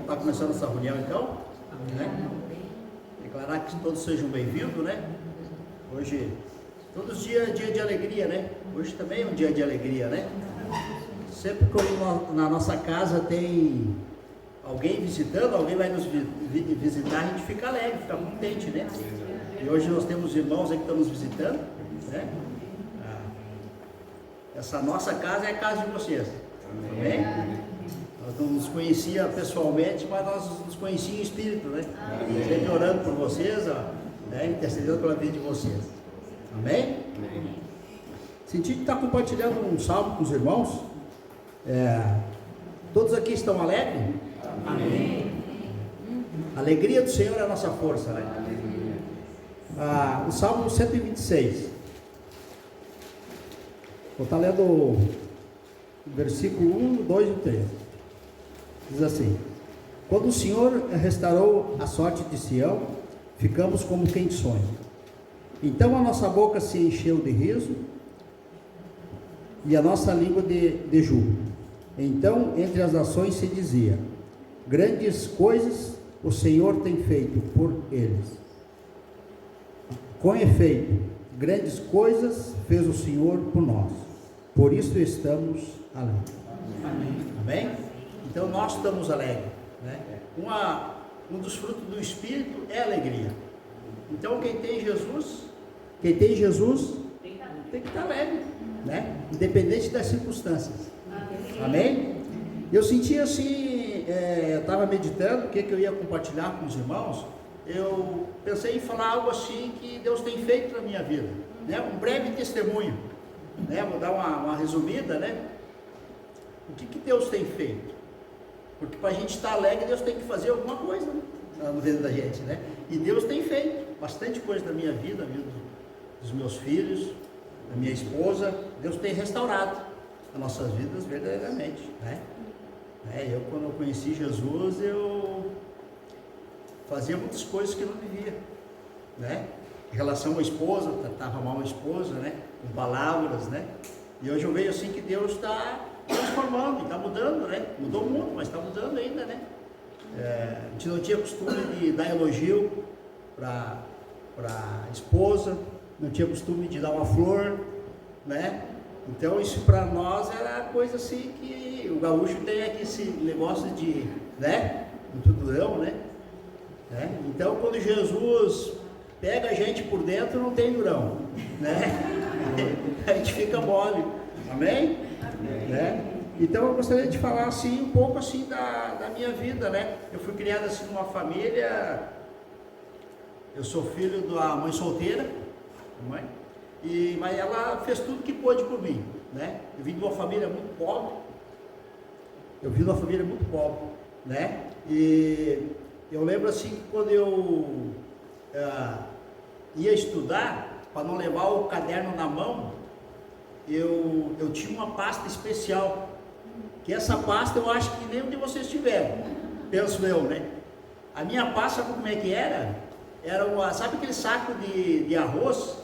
estar começando essa reunião então, né? Declarar que todos sejam bem-vindos, né? Hoje, todos os dias é dia de alegria, né? Hoje também é um dia de alegria, né? Sempre que na nossa casa tem alguém visitando, alguém vai nos visitar, a gente fica alegre, fica contente, né? E hoje nós temos irmãos aí que estão nos visitando, né? Essa nossa casa é a casa de vocês, amém? Nós não nos conhecia pessoalmente, mas nós nos conhecíamos em espírito, né? Sempre orando por vocês, ó, né? Intercedendo pela vida de vocês, amém? Senti que está compartilhando um salmo com os irmãos. Todos aqui estão alegres? Amém. A alegria do Senhor é a nossa força, né? O Salmo 126. Vou estar lendo o versículo 1, 2 e 3. Diz assim: quando o Senhor restaurou a sorte de Sião, ficamos como quem sonha. Então a nossa boca se encheu de riso e a nossa língua de júbilo. Então entre as nações se dizia: grandes coisas o Senhor tem feito por eles. Com efeito, grandes coisas fez o Senhor por nós, por isso estamos alegres. Amém? Então nós estamos alegres, né? Um dos frutos do Espírito é a alegria. Então quem tem Jesus tem que estar alegre, né? Independente das circunstâncias. Amém? Eu senti assim, eu estava meditando o que eu ia compartilhar com os irmãos. Eu pensei em falar algo assim que Deus tem feito na minha vida, né? Um breve testemunho, né? Vou dar uma resumida, né? O que Deus tem feito? Porque para a gente estar alegre, Deus tem que fazer alguma coisa, né? Na vida da gente, né? E Deus tem feito bastante coisa na minha vida, na vida dos meus filhos, da minha esposa. Deus tem restaurado as nossas vidas verdadeiramente, né? Eu, quando eu conheci Jesus, eu fazia muitas coisas que eu não devia, né? Em relação à esposa, tratava mal a esposa, né? Com palavras, né? E hoje eu vejo assim que Deus está transformando, está mudando, né? Mudou o mundo, mas está mudando ainda, né? A gente não tinha costume de dar elogio para a esposa, não tinha costume de dar uma flor, né? Então isso para nós era coisa assim que o gaúcho tem aqui esse negócio de, né? Muito durão, né? Então quando Jesus pega a gente por dentro, não tem durão, né? A gente fica mole, amém? Né? Então eu gostaria de falar assim um pouco assim da minha vida, né? Eu fui criado assim numa família, eu sou filho da mãe solteira, mãe, mas ela fez tudo que pôde por mim, né? Eu vim de uma família muito pobre, né? E eu lembro assim que quando eu ia estudar, para não levar o caderno na mão, eu tinha uma pasta especial, que essa pasta eu acho que nenhum de vocês tiveram, penso eu, né? A minha pasta, como é que era? Sabe aquele saco de arroz?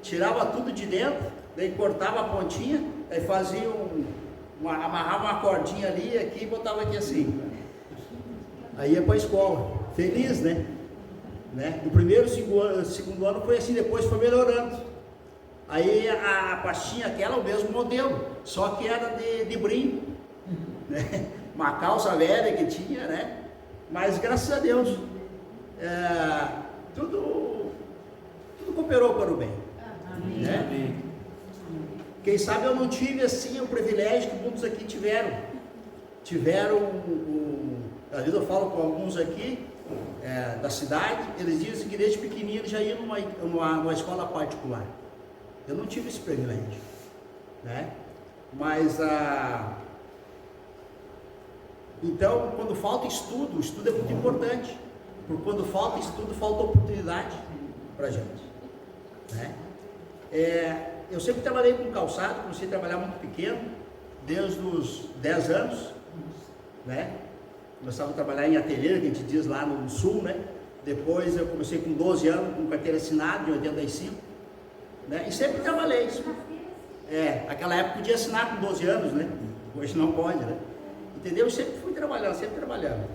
Tirava tudo de dentro, daí cortava a pontinha, aí fazia amarrava uma cordinha ali, aqui e botava aqui assim. Aí ia para a escola, feliz, né? No primeiro, segundo ano foi assim, depois foi melhorando. Aí a pastinha aquela, o mesmo modelo, só que era de brim, né? Uma calça velha que tinha, né? Mas graças a Deus, tudo cooperou para o bem, né? Quem sabe eu não tive assim o privilégio que muitos aqui tiveram. Às vezes eu falo com alguns aqui da cidade, eles dizem que desde pequenininho eles já iam numa escola particular. Eu não tive esse privilégio, né? Mas então, quando falta estudo, o estudo é muito importante, porque quando falta estudo, falta oportunidade para a gente, né? Eu sempre trabalhei com calçado, comecei a trabalhar muito pequeno, desde os 10 anos, né? Começava a trabalhar em ateliê, que a gente diz lá no sul, né? Depois eu comecei com 12 anos, com carteira assinada, em 85, né? E sempre trabalhei. Aquela época podia assinar com 12 anos, né? Hoje não pode, né? entendeu? Eu sempre fui trabalhando, sempre trabalhando.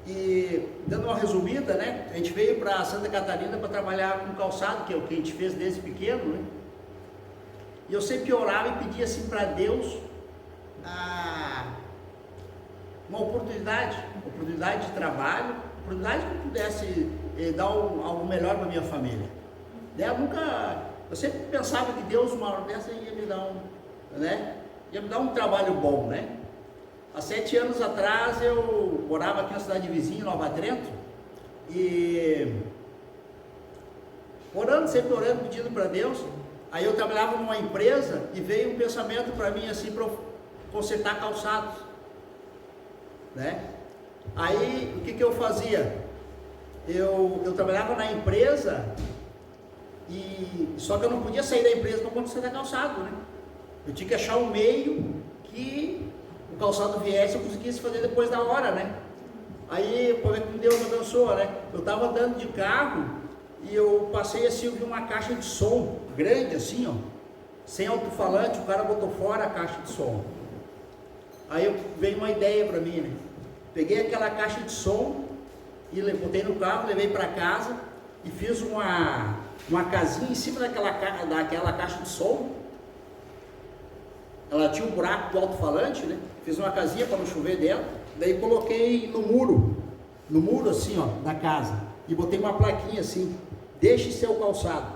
E dando uma resumida, né? A gente veio para Santa Catarina para trabalhar com calçado, que é o que a gente fez desde pequeno, né? E eu sempre orava e pedia assim para Deus uma oportunidade de trabalho, oportunidade que eu pudesse dar algo melhor para minha família. Eu sempre pensava que Deus, uma hora dessa, ia me dar um trabalho bom, né? Há 7 anos atrás eu morava aqui na cidade vizinha, Nova Trento, e sempre orando, pedindo para Deus. Aí eu trabalhava numa empresa e veio um pensamento para mim assim, para consertar calçados, né? Aí o que eu fazia? Eu trabalhava na empresa, só que eu não podia sair da empresa para consertar calçado, né? Eu tinha que achar um meio que o calçado viesse, eu conseguisse fazer depois da hora, né? Aí, como Deus me abençoa, né? Eu estava andando de carro e eu passei assim, eu vi uma caixa de som grande assim, ó, sem alto-falante, o cara botou fora a caixa de som. Aí veio uma ideia para mim, né? Peguei aquela caixa de som e botei no carro, levei para casa e fiz uma casinha em cima daquela caixa de som. Ela tinha um buraco do alto-falante, né? Fiz uma casinha para não chover dentro, daí coloquei no muro assim, ó, da casa, e botei uma plaquinha assim: deixe seu calçado.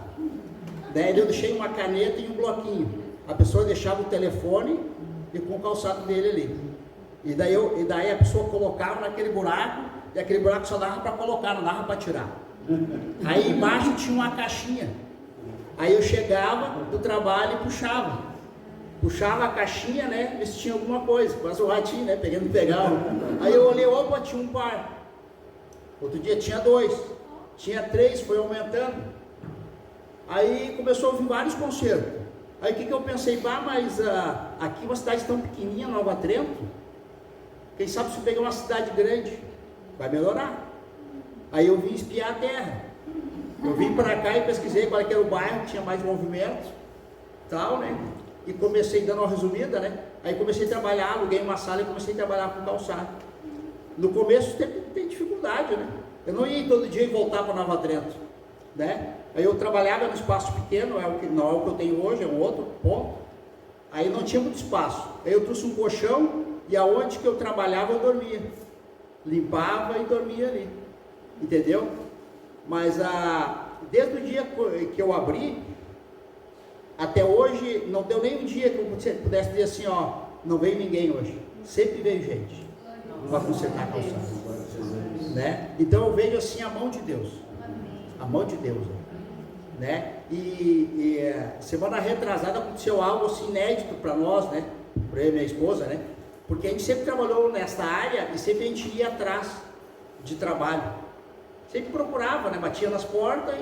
Daí eu deixei uma caneta e um bloquinho, a pessoa deixava o telefone e com o calçado dele ali, e daí a pessoa colocava naquele buraco, e aquele buraco só dava para colocar, não dava para tirar. Aí embaixo tinha uma caixinha, aí eu chegava do trabalho e puxava a caixinha, né, ver se tinha alguma coisa, quase o ratinho, né, pegava. Aí eu olhei, opa, tinha um par. Outro dia tinha 2, tinha 3, foi aumentando. Aí começou a vir vários concertos. Aí o que eu pensei? Mas aqui uma cidade tão pequenininha, Nova Trento, quem sabe se eu pegar uma cidade grande, vai melhorar. Aí eu vim espiar a terra. Eu vim para cá e pesquisei qual era o bairro que tinha mais movimento, tal, né? E comecei, dando uma resumida, né? Aí comecei a trabalhar, aluguei uma sala e comecei a trabalhar com calçado. No começo tem dificuldade, né? Eu não ia todo dia e voltar para Nova Trento, né? Aí eu trabalhava no espaço pequeno, não é o que eu tenho hoje, é um outro ponto. Aí não tinha muito espaço. Aí eu trouxe um colchão e aonde que eu trabalhava eu dormia. Limpava e dormia ali, entendeu? Mas desde o dia que eu abri, até hoje, não deu nem um dia que eu pudesse dizer assim, ó, não veio ninguém hoje. Sempre veio gente para consertar a calçada, né? Então eu vejo assim a mão de Deus, né? E semana retrasada aconteceu algo assim inédito para nós, né? Para eu e minha esposa, né? Porque a gente sempre trabalhou nessa área e sempre a gente ia atrás de trabalho. Sempre procurava, né? Batia nas portas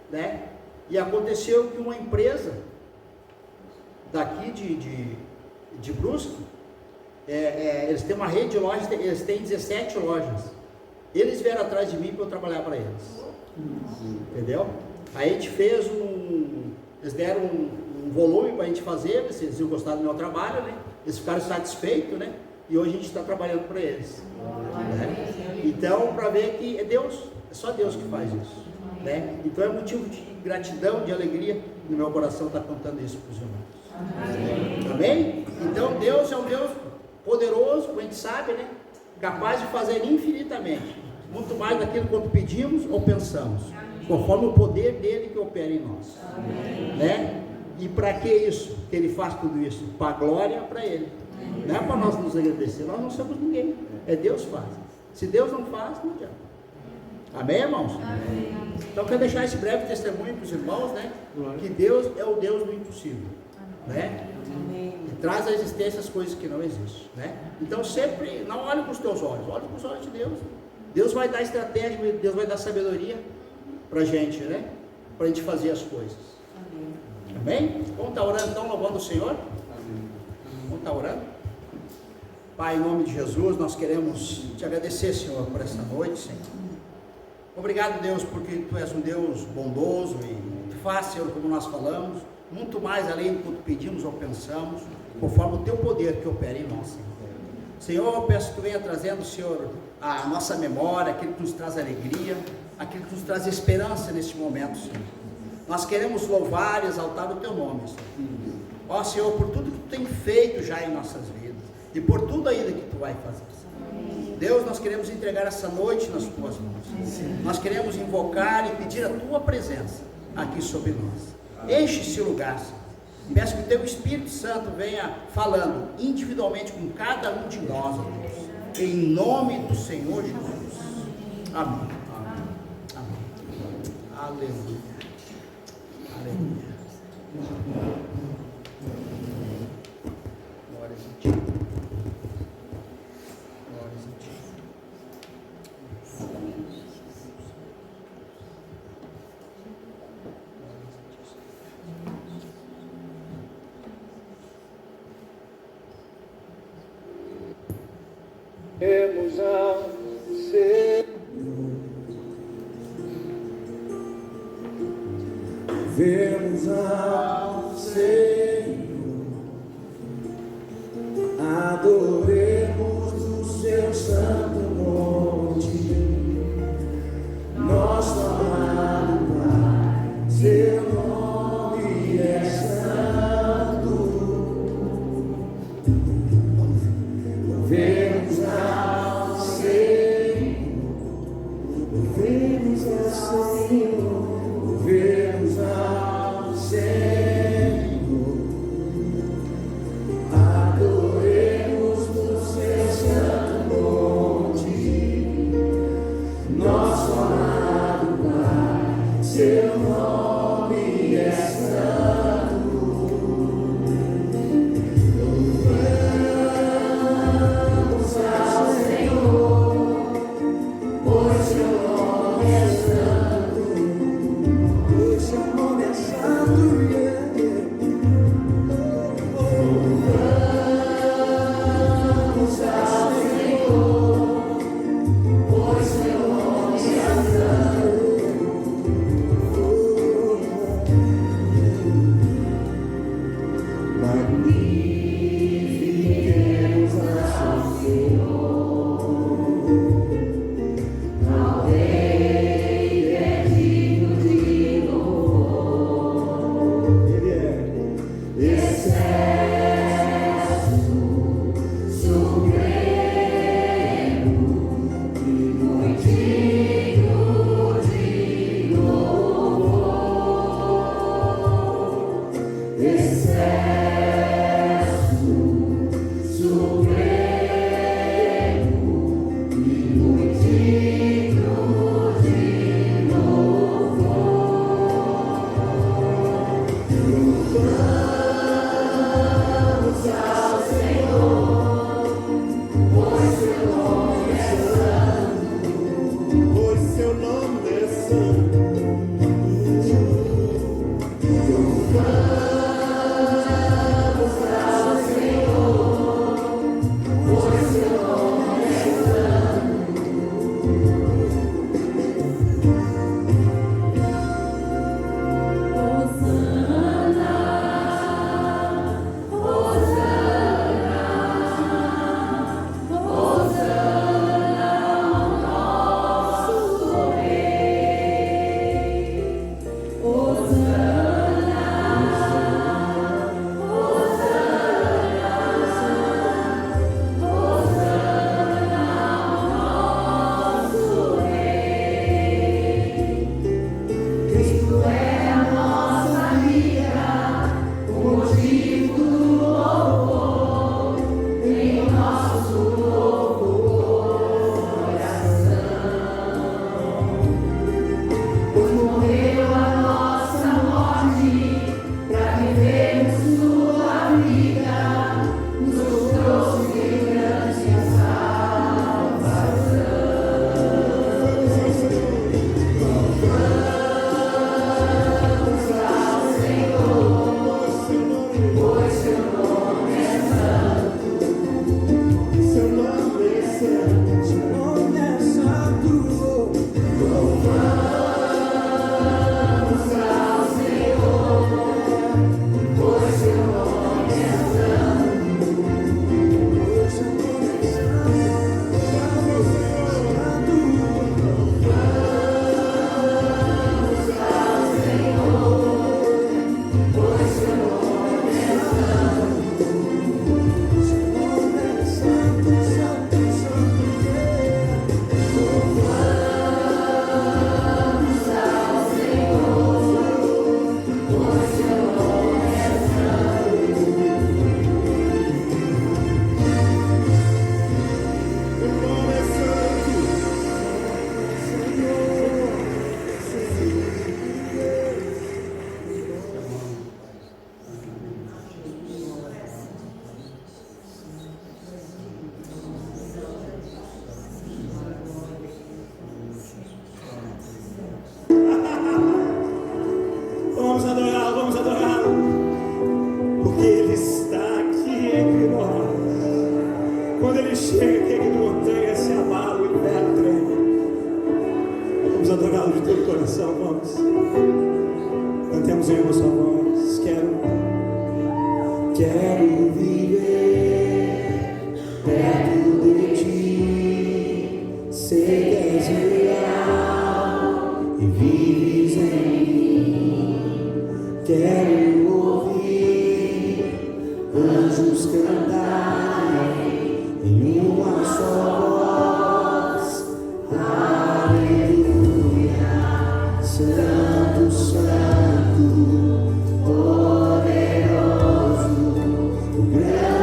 né? E aconteceu que uma empresa daqui de Brusque, eles têm uma rede de lojas, eles têm 17 lojas. Eles vieram atrás de mim para eu trabalhar para eles. Entendeu? Aí a gente fez eles deram um volume para a gente fazer, eles iam gostar do meu trabalho, né? Eles ficaram satisfeitos, né? E hoje a gente está trabalhando para eles. Né? Então, para ver que é Deus, é só Deus que faz isso. Né? Então é motivo de gratidão, de alegria no meu coração estar contando isso para os irmãos. Amém? Então Deus é um Deus poderoso, como a gente sabe, né? Capaz de fazer infinitamente, muito mais daquilo quanto pedimos ou pensamos, conforme o poder dele que opera em nós. Né? E para que isso? Que ele faz tudo isso? Para a glória para ele. Não é para nós nos agradecer, nós não somos ninguém, é Deus que faz. Se Deus não faz, não adianta. Amém, irmãos? Amém. Então, eu quero deixar esse breve testemunho para os irmãos, né? Que Deus é o Deus do impossível, né? E traz à existência as coisas que não existem, né? Então, sempre, não olhe com os teus olhos, olhe com os olhos de Deus. Deus vai dar estratégia, Deus vai dar sabedoria para a gente, né? Para a gente fazer as coisas. Amém? Vamos estar orando então, louvando o Senhor? Vamos estar orando? Pai, em nome de Jesus, nós queremos te agradecer, Senhor, por esta noite, Senhor. Obrigado, Deus, porque Tu és um Deus bondoso e Tu faz, Senhor, como nós falamos, muito mais além do que pedimos ou pensamos, conforme o Teu poder que opera em nós, Senhor. Senhor, eu peço que Tu venha trazendo, Senhor, a nossa memória, aquilo que nos traz alegria, aquilo que nos traz esperança neste momento, Senhor. Nós queremos louvar e exaltar o Teu nome, Senhor. Ó Senhor, por tudo que Tu tem feito já em nossas vidas, e por tudo ainda que Tu vai fazer, Senhor. Deus, nós queremos entregar essa noite nas Tuas mãos. Nós queremos invocar e pedir a Tua presença aqui sobre nós. Enche esse lugar, Senhor. Peço que o Teu Espírito Santo venha falando individualmente com cada um de nós, ó Deus, em nome do Senhor Jesus. Amém. Amém. Amém. Aleluia. Aleluia. Glórias a Ti. Glórias a Ti. Vemos ao Senhor, vemos ao Senhor, adoremos o Seu santo monte, nosso amado Pai, Seu nome é santo. Vemos ao Senhor, vemos ao Senhor, vemos ao Senhor, adoremos o Seu santo monte, nosso amado Pai, Seu nome é santo. Quando Ele chega, que a montanha se abala, o inferno treme. Vamos adorá-lo de todo o coração, vamos. Cantemos em uma só voz. Quero viver perto de Ti. Sei que és real e vives em mim. Quero ouvir anjos cantarem em uma só voz. Aleluia, Santo, Santo, poderoso, o grande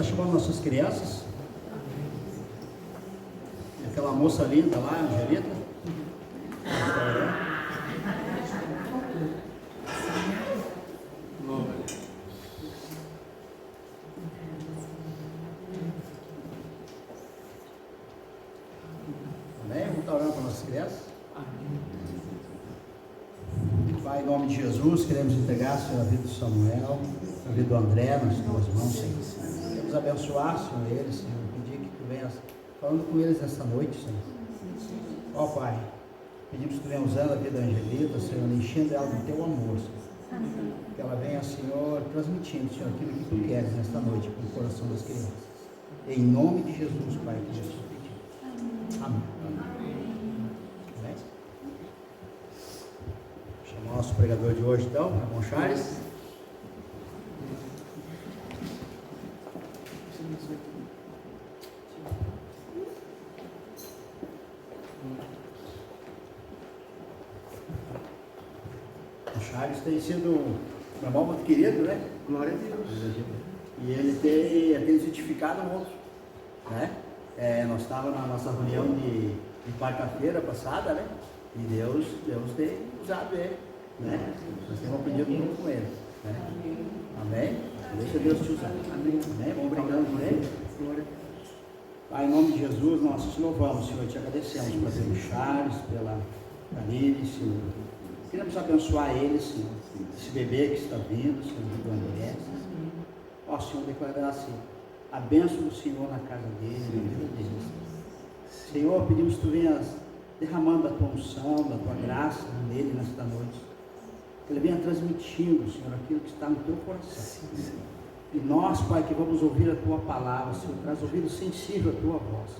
chamando nossas crianças. Aquela moça linda lá, Angelita. Amém? Vamos estar orando para nossas crianças. Pai, em nome de Jesus, queremos entregar, Senhor, a vida do Samuel, a vida do André, nas tuas mãos, Senhor. Queremos abençoar, Senhor, eles, Senhor. Pedir que tu venhas falando com eles nessa noite, Senhor. Ó Pai, pedimos que tu venha usando a vida da Angelita, Senhor, enchendo ela do teu amor, Senhor. Que ela venha, Senhor, transmitindo, Senhor, aquilo que tu queres nesta noite para o coração das crianças. Em nome de Jesus, Pai, que Jesus pediu. Amém. Amém. Chamar o nosso pregador de hoje, então, irmão Charles. O Charles tem sido um irmão muito querido, né? Glória a Deus. E ele tem identificado um outro, né? Nós estávamos na nossa reunião de quarta-feira passada, né? E Deus tem usado ele, né? Nós temos aprendido muito com ele, né? Amém? Deixa Deus te usar. Amém? Vamos brincando com ele. Glória a Deus. Pai, em nome de Jesus, nós te louvamos, Senhor, te agradecemos pelo Charles, pela Camille, Senhor. Queremos abençoar ele, Senhor, esse bebê que está vindo, Senhor, do André. Ó, Senhor, declarar assim, a bênção do Senhor na casa dele, na vida dele. Senhor, pedimos que tu venhas derramando a tua unção, da tua graça nele nesta noite. Que ele venha transmitindo, Senhor, aquilo que está no teu coração. E nós, Pai, que vamos ouvir a tua palavra, Senhor, traz ouvido sensível à tua voz.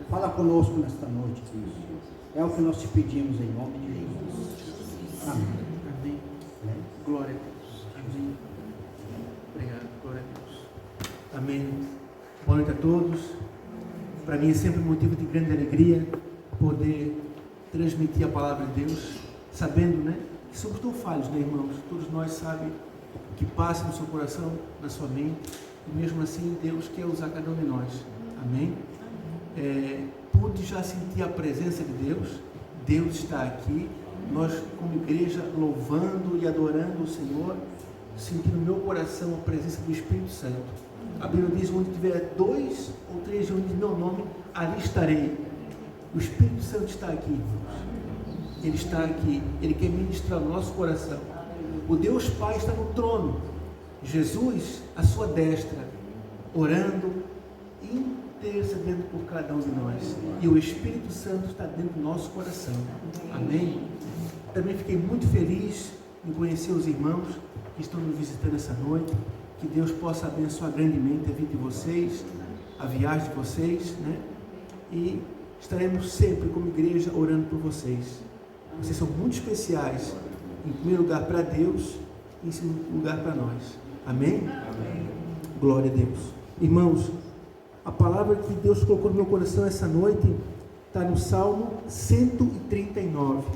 Fala conosco nesta noite, Deus. É o que nós te pedimos em nome de Jesus. Amém. Amém. Amém. Glória a Deus. Amém. Obrigado. Glória a Deus. Amém. Boa noite a todos. Para mim é sempre um motivo de grande alegria poder transmitir a palavra de Deus, sabendo, né, que somos tão falhos, né, irmãos? Todos nós sabemos o que passa no seu coração, na sua mente, e mesmo assim Deus quer usar cada um de nós. Amém? Pude já sentir a presença de Deus. Deus está aqui. Nós, como igreja, louvando e adorando o Senhor, sentindo no meu coração a presença do Espírito Santo. A Bíblia diz, onde tiver 2 ou 3 reunidos em meu nome, ali estarei. O Espírito Santo está aqui, irmãos. Ele está aqui. Ele quer ministrar o nosso coração. O Deus Pai está no trono. Jesus, à sua destra, orando, intercedendo por cada um de nós. E o Espírito Santo está dentro do nosso coração. Amém? Também fiquei muito feliz em conhecer os irmãos que estão nos visitando essa noite. Que Deus possa abençoar grandemente a vida de vocês, a viagem de vocês, né? E estaremos sempre como igreja orando por vocês. Vocês são muito especiais, em primeiro lugar para Deus e em segundo lugar para nós. Amém? Amém. Glória a Deus. Irmãos, a palavra que Deus colocou no meu coração essa noite está no Salmo 139.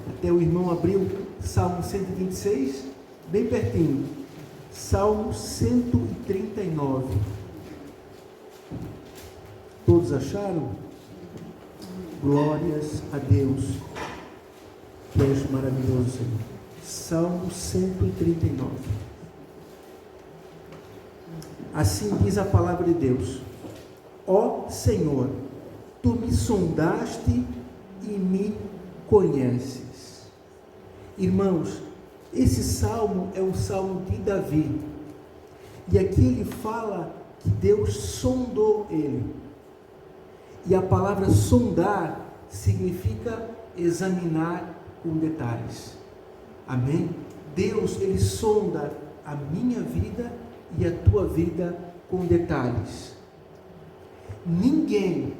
Até o irmão abriu Salmo 126, bem pertinho. Salmo 139. Todos acharam? Glórias a Deus. Tu és maravilhoso, Senhor. Salmo 139. Assim diz a palavra de Deus: ó Senhor, tu me sondaste e me conheces. Irmãos, esse salmo é um salmo de Davi. E aqui ele fala que Deus sondou ele. E a palavra sondar significa examinar com detalhes. Amém? Deus, ele sonda a minha vida e a tua vida com detalhes. Ninguém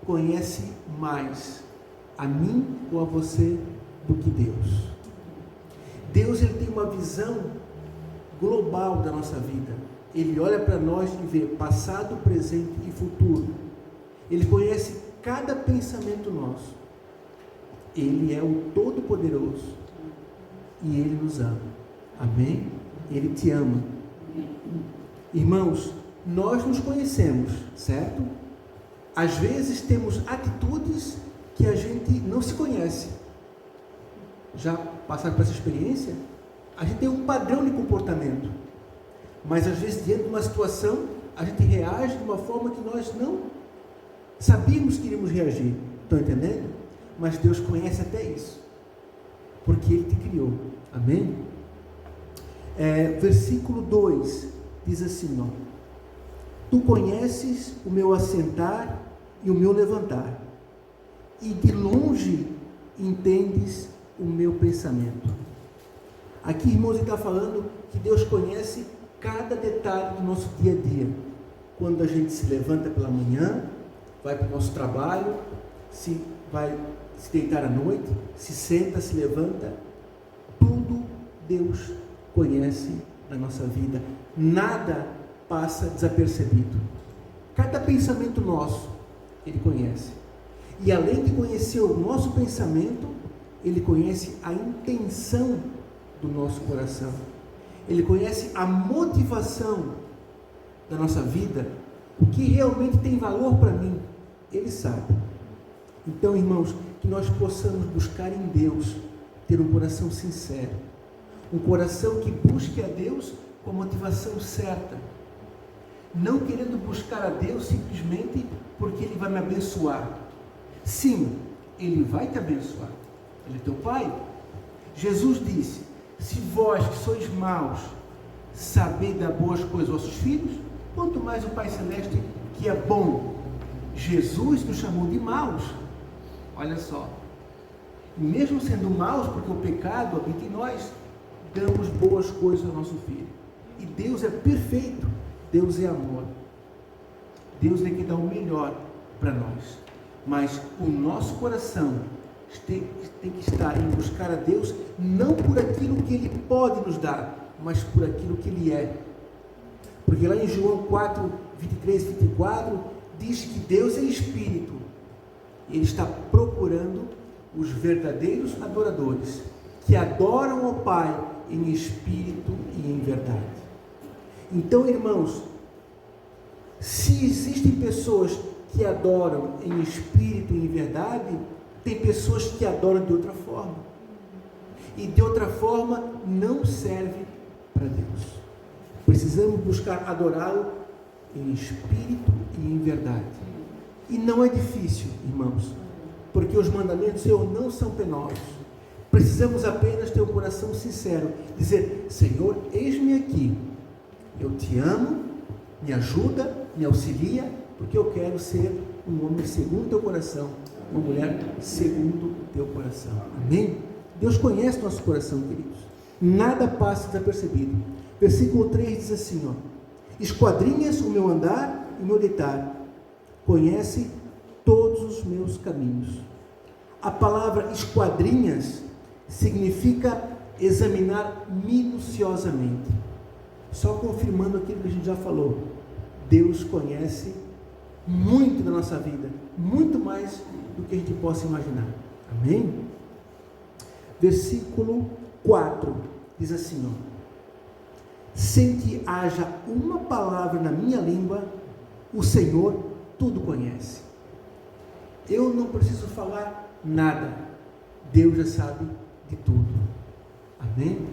conhece mais a mim ou a você do que Deus. Deus, ele tem uma visão global da nossa vida. Ele olha para nós e vê passado, presente e futuro. Ele conhece cada pensamento nosso. Ele é o Todo-Poderoso e Ele nos ama. Amém? Ele te ama. Irmãos, nós nos conhecemos, certo? Às vezes temos atitudes que a gente não se conhece. Já passaram por essa experiência? A gente tem um padrão de comportamento, mas às vezes diante de uma situação a gente reage de uma forma que nós não sabíamos que iríamos reagir. Estão entendendo? Mas Deus conhece até isso, porque Ele te criou. Amém? Versículo 2 diz assim, ó: Tu conheces o meu assentar e o meu levantar, e de longe entendes o meu pensamento. Aqui, irmãos, ele está falando que Deus conhece cada detalhe do nosso dia a dia. Quando a gente se levanta pela manhã, vai para o nosso trabalho, vai se deitar à noite, se senta, se levanta, tudo Deus conhece na nossa vida. Nada passa desapercebido. Cada pensamento nosso, Ele conhece. E além de conhecer o nosso pensamento, Ele conhece a intenção do nosso coração. Ele conhece a motivação da nossa vida, o que realmente tem valor para mim. Ele sabe. Então, irmãos, que nós possamos buscar em Deus, ter um coração sincero, um coração que busque a Deus com a motivação certa, não querendo buscar a Deus simplesmente porque Ele vai me abençoar. Sim, Ele vai te abençoar, Ele é teu Pai. Jesus disse: se vós que sois maus, saber dar boas coisas aos vossos filhos, quanto mais o Pai Celeste que é bom. Jesus nos chamou de maus, olha só, mesmo sendo maus, porque o pecado habita em nós, damos boas coisas ao nosso filho. E Deus é perfeito, Deus é amor, Deus é que dá o melhor para nós, mas o nosso coração tem que estar em buscar a Deus, não por aquilo que Ele pode nos dar, mas por aquilo que Ele é. Porque lá em João 4, 23 e 24, diz que Deus é Espírito, e Ele está procurando os verdadeiros adoradores, que adoram ao Pai em espírito e em verdade. Então, irmãos, se existem pessoas que adoram em espírito e em verdade, tem pessoas que adoram de outra forma, e de outra forma não serve para Deus. Precisamos buscar adorá-lo em espírito e em verdade. E não é difícil, irmãos, porque os mandamentos do Senhor não são penosos. Precisamos apenas ter um coração sincero, dizer: Senhor, eis-me aqui, eu te amo, me ajuda, me auxilia, porque eu quero ser um homem segundo o teu coração, uma mulher segundo o teu coração. Amém? Deus conhece nosso coração, queridos. Nada passa desapercebido. Versículo 3 diz assim, ó: esquadrinhas o meu andar e o meu deitar, conhece todos os meus caminhos. A palavra esquadrinhas significa examinar minuciosamente. Só confirmando aquilo que a gente já falou, Deus conhece muito da nossa vida, muito mais do que a gente possa imaginar. Amém? Versículo 4 diz assim, ó: sem que haja uma palavra na minha língua, o Senhor tudo conhece. Eu não preciso falar nada, Deus já sabe de tudo. Amém?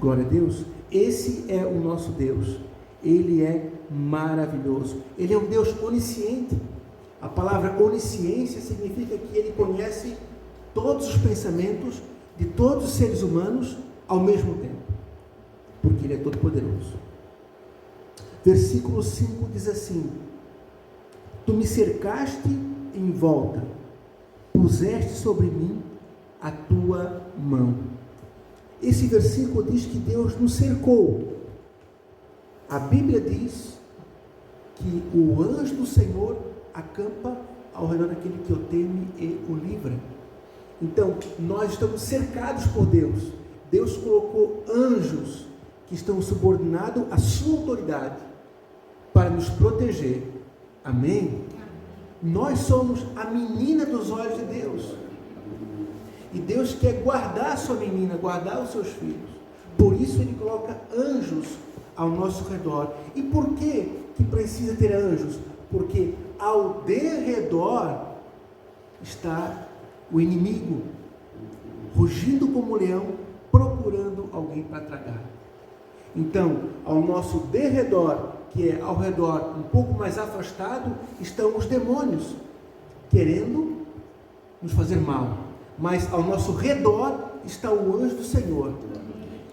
Glória a Deus. Esse é o nosso Deus. Ele é maravilhoso. Ele é um Deus onisciente. A palavra onisciência significa que Ele conhece todos os pensamentos de todos os seres humanos ao mesmo tempo, porque Ele é todo poderoso. Versículo 5 diz assim: tu me cercaste em volta, puseste sobre mim a tua mão. Esse versículo diz que Deus nos cercou. A Bíblia diz que o anjo do Senhor acampa ao redor daquele que o teme e o livra. Então, nós estamos cercados por Deus. Deus colocou anjos que estão subordinados à sua autoridade para nos proteger. Amém? Nós somos a menina dos olhos de Deus. E Deus quer guardar a sua menina, guardar os seus filhos. Por isso Ele coloca anjos ao nosso redor. E por que que precisa ter anjos? Porque ao derredor está o inimigo, rugindo como um leão, procurando alguém para tragar. Então, ao nosso derredor, que é ao redor um pouco mais afastado, estão os demônios, querendo nos fazer mal. Mas ao nosso redor está o anjo do Senhor.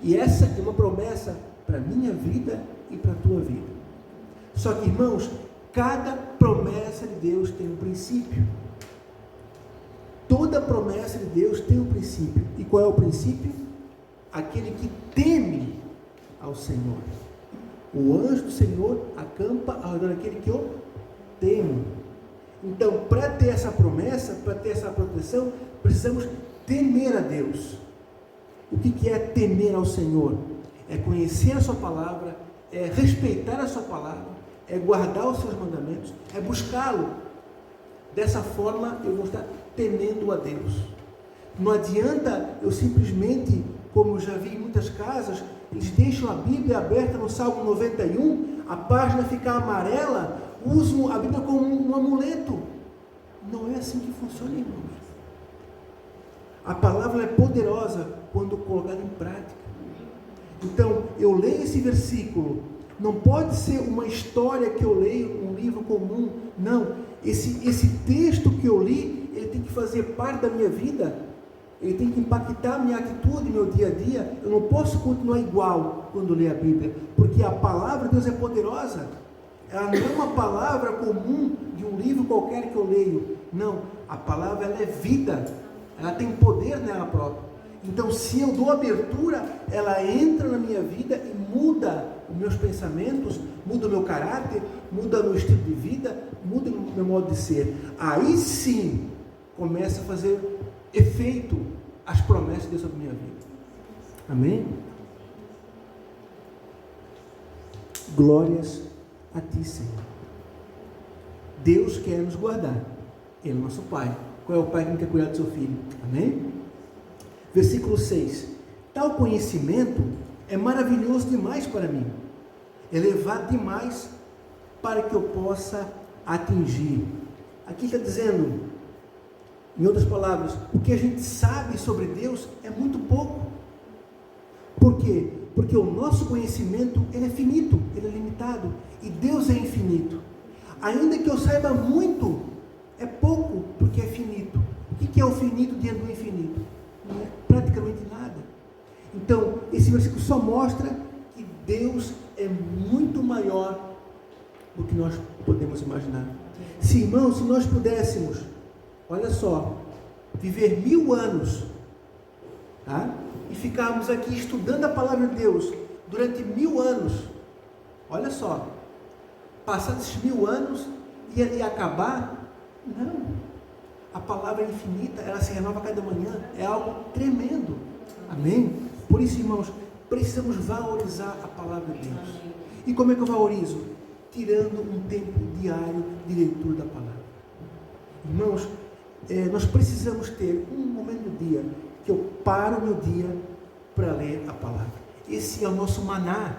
E essa é uma promessa para a minha vida e para a tua vida. Só que, irmãos, cada promessa de Deus tem um princípio. Toda promessa de Deus tem um princípio. E qual é o princípio? Aquele que teme ao Senhor. O anjo do Senhor acampa ao redor daquele que o teme. Então, para ter essa promessa, para ter essa proteção, precisamos temer a Deus. O que é temer ao Senhor? É conhecer a sua palavra, é respeitar a sua palavra, é guardar os seus mandamentos, é buscá-lo. Dessa forma, eu vou estar temendo a Deus. Não adianta eu simplesmente, como eu já vi em muitas casas, eles deixam a Bíblia aberta no Salmo 91, a página ficar amarela, usam a Bíblia como um amuleto. Não é assim que funciona, irmãos. A palavra é poderosa quando colocada em prática. Então, eu leio esse versículo, não pode ser uma história que eu leio, um livro comum, não. Esse texto que eu li, ele tem que fazer parte da minha vida, ele tem que impactar a minha atitude, meu dia a dia. Eu não posso continuar igual quando leio a Bíblia, porque a palavra de Deus é poderosa. Ela não é uma palavra comum de um livro qualquer que eu leio. Não, a palavra ela é vida, ela tem poder nela própria. Então, se eu dou abertura, ela entra na minha vida e muda os meus pensamentos, muda o meu caráter, muda o meu estilo de vida, muda o meu modo de ser. Aí sim, começa a fazer efeito as promessas de Deus sobre a minha vida. Amém? Glórias a Ti, Senhor. Deus quer nos guardar. Ele é o nosso Pai. Qual é o pai que não quer cuidar do seu filho? Amém? Versículo 6. Tal conhecimento é maravilhoso demais para mim, elevado demais para que eu possa atingir. Aqui está dizendo, em outras palavras, o que a gente sabe sobre Deus é muito pouco. Por quê? Porque o nosso conhecimento ele é finito, ele é limitado, e Deus é infinito. Ainda que eu saiba muito, é pouco, porque é finito. O que é o finito diante do infinito? Não é praticamente nada. Então, esse versículo só mostra que Deus é muito maior do que nós podemos imaginar. Se, irmãos, se nós pudéssemos, olha só, viver 1000 anos, tá? E ficarmos aqui estudando a palavra de Deus durante 1000 anos, olha só, passados esses 1000 anos e acabar, não. A palavra é infinita, ela se renova a cada manhã, é algo tremendo. Amém? Por isso, irmãos, precisamos valorizar a palavra de Deus. E como é que eu valorizo? Tirando um tempo diário de leitura da palavra. Irmãos, nós precisamos ter um momento do dia que eu paro o meu dia para ler a palavra. Esse é o nosso maná.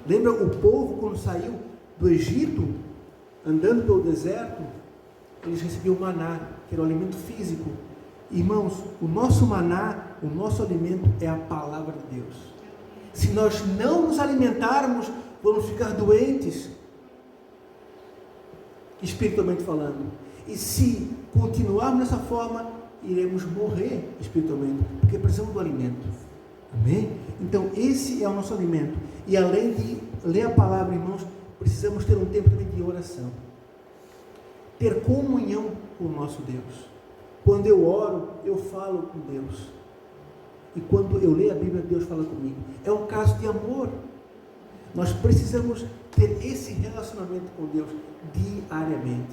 Lembra o povo quando saiu do Egito, andando pelo deserto, eles recebiam maná, que era o alimento físico. Irmãos, o nosso maná, o nosso alimento é a palavra de Deus. Se nós não nos alimentarmos, vamos ficar doentes, espiritualmente falando. E se continuarmos dessa forma, iremos morrer espiritualmente, porque precisamos do alimento. Amém? Então, esse é o nosso alimento. E além de ler a palavra, irmãos, precisamos ter um tempo também de oração. Ter comunhão com o nosso Deus. Quando eu oro, eu falo com Deus. E quando eu leio a Bíblia, Deus fala comigo. É um caso de amor. Nós precisamos ter esse relacionamento com Deus diariamente.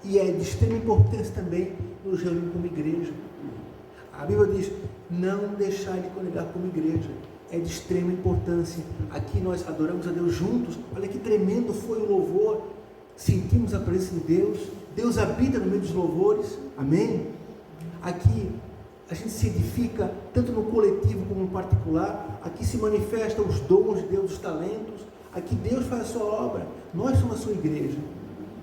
E é de extrema importância também nos reunir como igreja. A Bíblia diz, não deixar de congregar como igreja. É de extrema importância. Aqui nós adoramos a Deus juntos. Olha que tremendo foi o louvor. Sentimos a presença de Deus. Deus habita no meio dos louvores. Amém? Aqui a gente se edifica tanto no coletivo como no particular. Aqui se manifestam os dons de Deus, os talentos. Aqui Deus faz a sua obra, nós somos a sua igreja.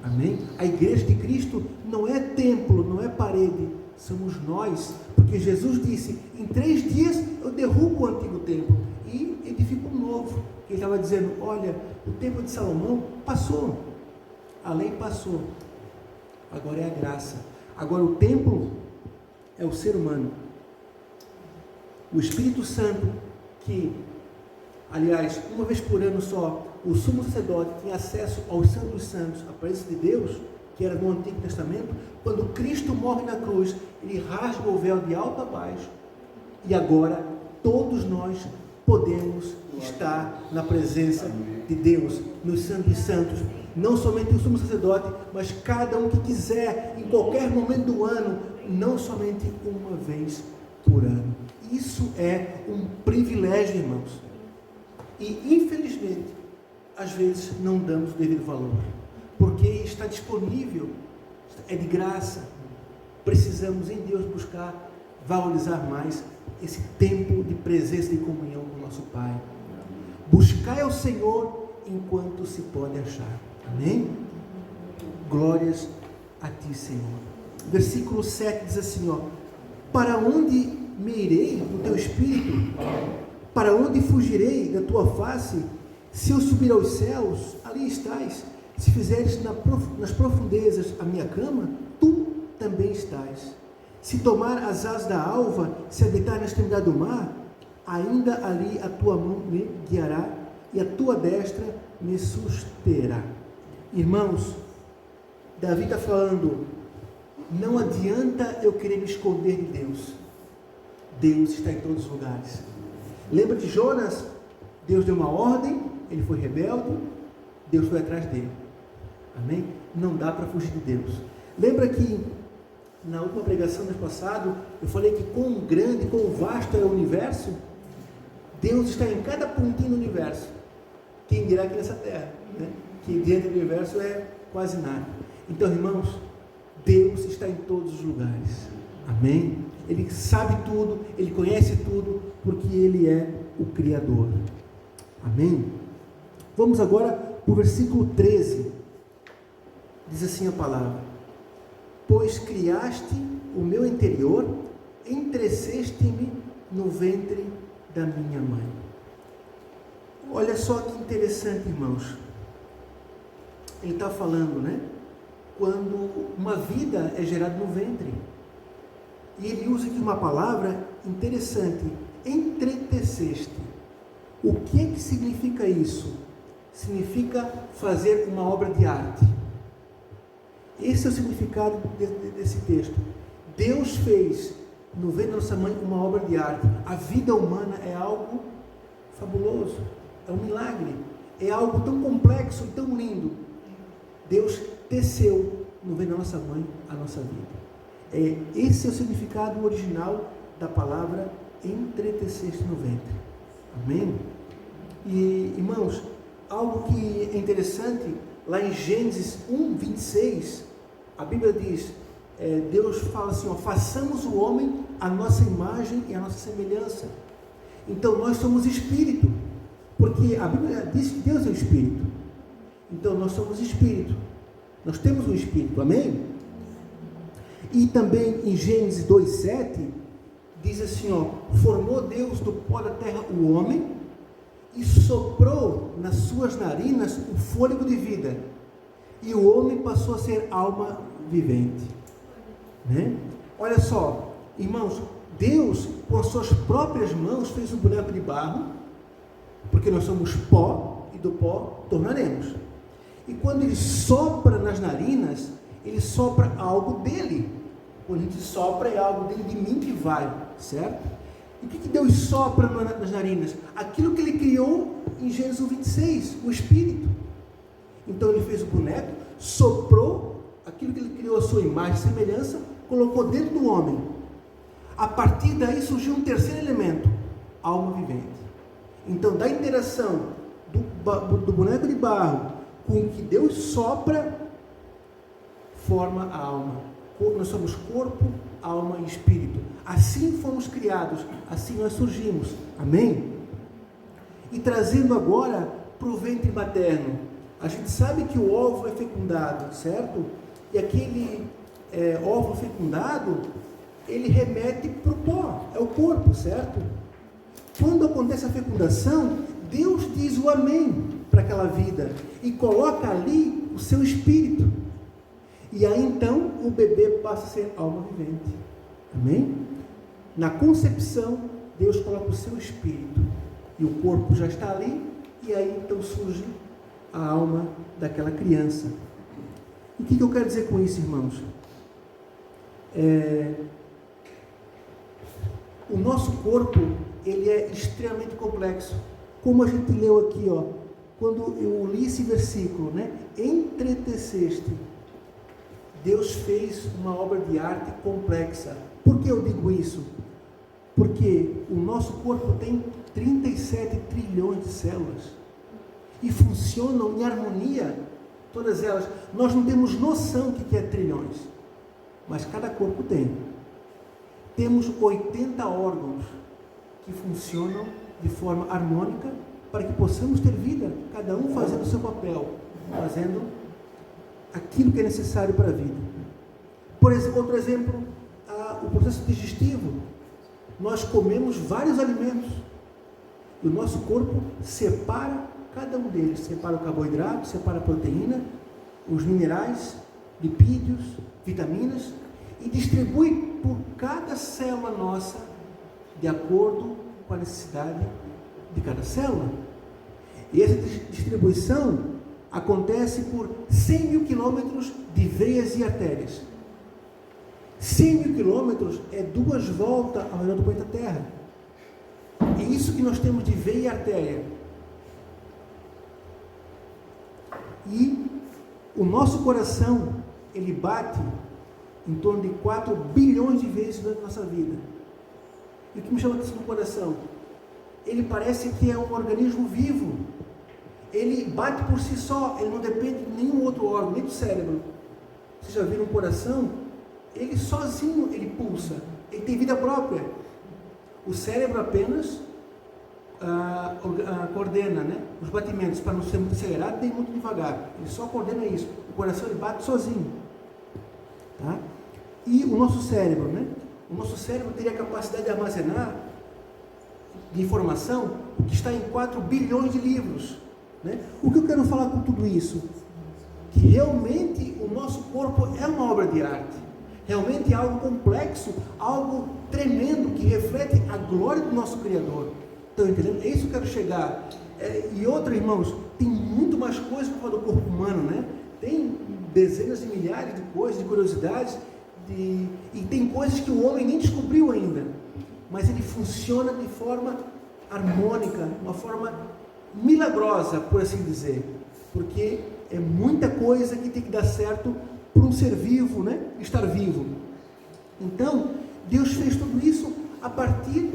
Amém? A igreja de Cristo não é templo, não é parede, somos nós, porque Jesus disse, em 3 dias eu derrubo o antigo templo e edifico um novo. Ele estava dizendo, olha, o templo de Salomão passou, a lei passou, agora é a graça. Agora o templo é o ser humano, o Espírito Santo, que, aliás, uma vez por ano só, o sumo sacerdote tinha acesso ao Santo dos Santos, a presença de Deus, que era no Antigo Testamento. Quando Cristo morre na cruz, ele rasga o véu de alto a baixo, e agora todos nós podemos estar na presença de Deus, no Santo dos Santos. Não somente o sumo sacerdote, mas cada um que quiser, em qualquer momento do ano, não somente uma vez por ano. Isso é um privilégio, irmãos. E, infelizmente, às vezes não damos o devido valor, porque está disponível, é de graça. Precisamos em Deus buscar valorizar mais esse tempo de presença e comunhão com o nosso Pai. Buscai ao Senhor enquanto se pode achar. Amém? Glórias a Ti, Senhor. Versículo 7 diz assim, ó: para onde me irei do Teu Espírito? Para onde fugirei da Tua face? Se eu subir aos céus, ali estás. Se fizeres nas profundezas a minha cama, Tu também estás. Se tomar as asas da alva, se habitar na extremidade do mar, ainda ali a Tua mão me guiará e a Tua destra me susterá. Irmãos, Davi está falando, não adianta eu querer me esconder de Deus. Deus está em todos os lugares. Lembra de Jonas? Deus deu uma ordem, ele foi rebelde, Deus foi atrás dele. Amém? Não dá para fugir de Deus. Lembra que na última pregação do mês passado, eu falei que quão grande, quão vasto é o universo? Deus está em cada pontinho do universo. Quem dirá aqui nessa terra, né? Que dentro do universo é quase nada. Então, irmãos, Deus está em todos os lugares. Amém? Ele sabe tudo, Ele conhece tudo, porque Ele é o Criador. Amém? Vamos agora para o versículo 13. Diz assim a palavra: pois criaste o meu interior, entreceste-me no ventre da minha mãe. Olha só que interessante, irmãos. Ele está falando, né? Quando uma vida é gerada no ventre. E ele usa aqui uma palavra interessante: entreteceste. O que é que significa isso? Significa fazer uma obra de arte. Esse é o significado desse texto. Deus fez no ventre da nossa mãe uma obra de arte. A vida humana é algo fabuloso, é um milagre, é algo tão complexo e tão lindo. Deus teceu no ventre da nossa mãe a nossa vida. Esse é o significado original da palavra entreteceste no ventre. Amém? E, irmãos, algo que é interessante, lá em Gênesis 1:26, a Bíblia diz, Deus fala assim, ó, façamos o homem a nossa imagem e a nossa semelhança. Então nós somos espírito, porque a Bíblia diz que Deus é o espírito. Então nós somos espírito, nós temos um espírito, amém? E também em Gênesis 2:7 diz assim, ó, formou Deus do pó da terra o homem e soprou nas suas narinas o fôlego de vida, e o homem passou a ser alma vivente, né? Olha só, irmãos, Deus com as suas próprias mãos fez um boneco de barro, porque nós somos pó e do pó tornaremos. E quando ele sopra nas narinas, ele sopra algo dele. Quando a gente sopra, é algo dele, de mim que vai, certo? E o que Deus sopra nas narinas? Aquilo que ele criou em Gênesis 26, o Espírito. Então ele fez o boneco, soprou aquilo que ele criou, a sua imagem e semelhança, colocou dentro do homem. A partir daí surgiu um terceiro elemento, a alma vivente. Então, da interação do boneco de barro com o que Deus sopra, forma a alma. Nós somos corpo, alma e espírito. Assim fomos criados, assim nós surgimos. Amém? E trazendo agora para o ventre materno. A gente sabe que o óvulo é fecundado, certo? E aquele óvulo fecundado, ele remete para o pó, é o corpo, certo? Quando acontece a fecundação, Deus diz o amém para aquela vida e coloca ali o seu espírito. E aí então o bebê passa a ser alma vivente. Amém? Na concepção, Deus coloca o seu espírito e o corpo já está ali, e aí então surge a alma daquela criança. O que eu quero dizer com isso, irmãos? O nosso corpo, ele é extremamente complexo. Como a gente leu aqui, ó, quando eu li esse versículo, né? Entreteceste. Deus fez uma obra de arte complexa. Por que eu digo isso? Porque o nosso corpo tem 37 trilhões de células e funcionam em harmonia, todas elas. Nós não temos noção do que é trilhões, mas cada corpo tem. Temos 80 órgãos que funcionam de forma harmônica para que possamos ter vida, cada um fazendo o seu papel, fazendo aquilo que é necessário para a vida. Por exemplo, outro exemplo, o processo digestivo. Nós comemos vários alimentos e o nosso corpo separa cada um deles, separa o carboidrato, separa a proteína, os minerais, lipídios, vitaminas, e distribui por cada célula nossa de acordo com a necessidade de cada célula. E essa distribuição acontece por 100 mil quilômetros de veias e artérias. 100 mil quilômetros é 2 voltas ao redor do planeta Terra. E isso que nós temos de veia e artéria. E o nosso coração, ele bate em torno de 4 bilhões de vezes durante a nossa vida. E o que me chama a atenção no coração? Ele parece que é um organismo vivo. Ele bate por si só, ele não depende de nenhum outro órgão, nem do cérebro. Vocês já viram um coração? Ele sozinho, ele pulsa, ele tem vida própria. O cérebro apenas coordena, né, os batimentos para não ser muito acelerado nem muito devagar. Ele só coordena isso. O coração, ele bate sozinho. Tá? E o nosso cérebro, né? O nosso cérebro teria a capacidade de armazenar de informação que está em 4 bilhões de livros. Né? O que eu quero falar com tudo isso? Que realmente o nosso corpo é uma obra de arte. Realmente é algo complexo, algo tremendo, que reflete a glória do nosso Criador. Estão entendendo? É isso que eu quero chegar. E outra, irmãos, tem muito mais coisas para falar do corpo humano, né? Tem dezenas de milhares de coisas, de curiosidades, e tem coisas que o homem nem descobriu ainda. Mas ele funciona de forma harmônica, uma forma milagrosa, por assim dizer. Porque é muita coisa que tem que dar certo para um ser vivo, né? Estar vivo. Então, Deus fez tudo isso a partir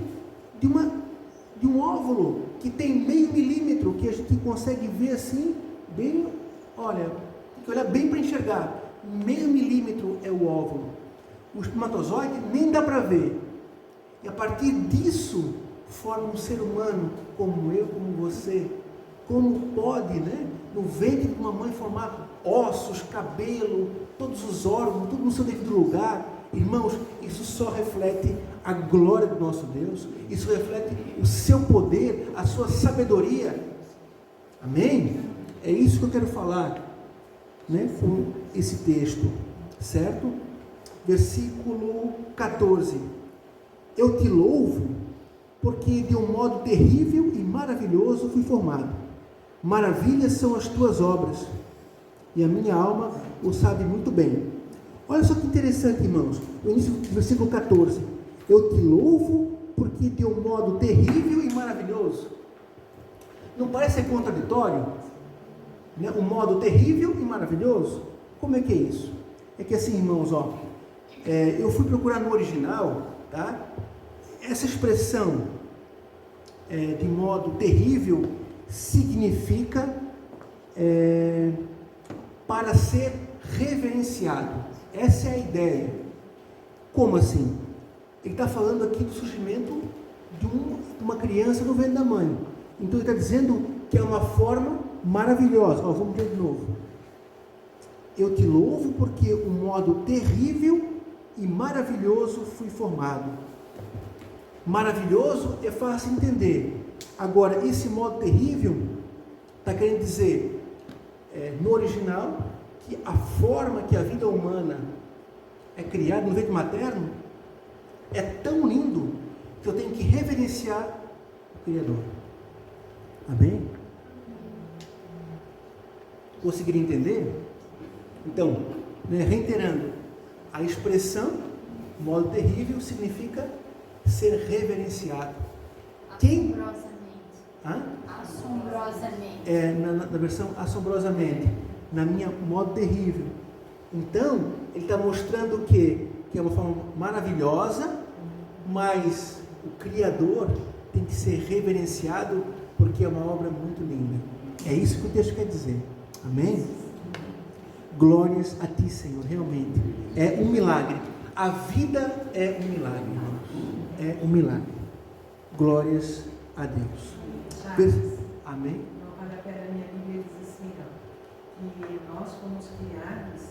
de um óvulo que tem meio milímetro, que a gente consegue ver assim, bem, olha, tem que olhar bem para enxergar. Meio milímetro é o óvulo. O espermatozoide nem dá para ver. E a partir disso, forma um ser humano como eu, como você. Como pode, né, no ventre de uma mãe formar ossos, cabelo, todos os órgãos, tudo no seu devido lugar. Irmãos, isso só reflete a glória do nosso Deus, isso reflete o seu poder, a sua sabedoria. Amém? É isso que eu quero falar, né, com esse texto, certo? Versículo 14. Eu te louvo, porque de um modo terrível e maravilhoso fui formado. Maravilhas são as tuas obras, e a minha alma o sabe muito bem. Olha só que interessante, irmãos, o início do versículo 14. Eu te louvo, porque de um modo terrível e maravilhoso. Não parece ser contraditório? Né? Um modo terrível e maravilhoso? Como é que é isso? É que assim, irmãos, ó, eu fui procurar no original, tá? Essa expressão de modo terrível significa para ser reverenciado. Essa é a ideia. Como assim? Ele está falando aqui do surgimento de uma criança no ventre da mãe. Então ele está dizendo que é uma forma maravilhosa. Vamos ver de novo. Eu te louvo porque um modo terrível e maravilhoso fui formado. Maravilhoso é fácil entender. Agora, esse modo terrível está querendo dizer, no original, que a forma que a vida humana é criada no ventre materno é tão lindo que eu tenho que reverenciar o Criador. Amém? Conseguiram entender? Então, reiterando, a expressão modo terrível significa ser reverenciado. Assombrosamente. Na versão assombrosamente, na minha modo terrível. Então, ele está mostrando que é uma forma maravilhosa, mas o Criador tem que ser reverenciado porque é uma obra muito linda. É isso que o texto quer dizer. Amém? Glórias a ti, Senhor, realmente. É um milagre. A vida é um milagre, irmãos. É um milagre. Glórias a Deus. Amém? Não vale a pena, a minha Bíblia diz assim, que nós fomos criados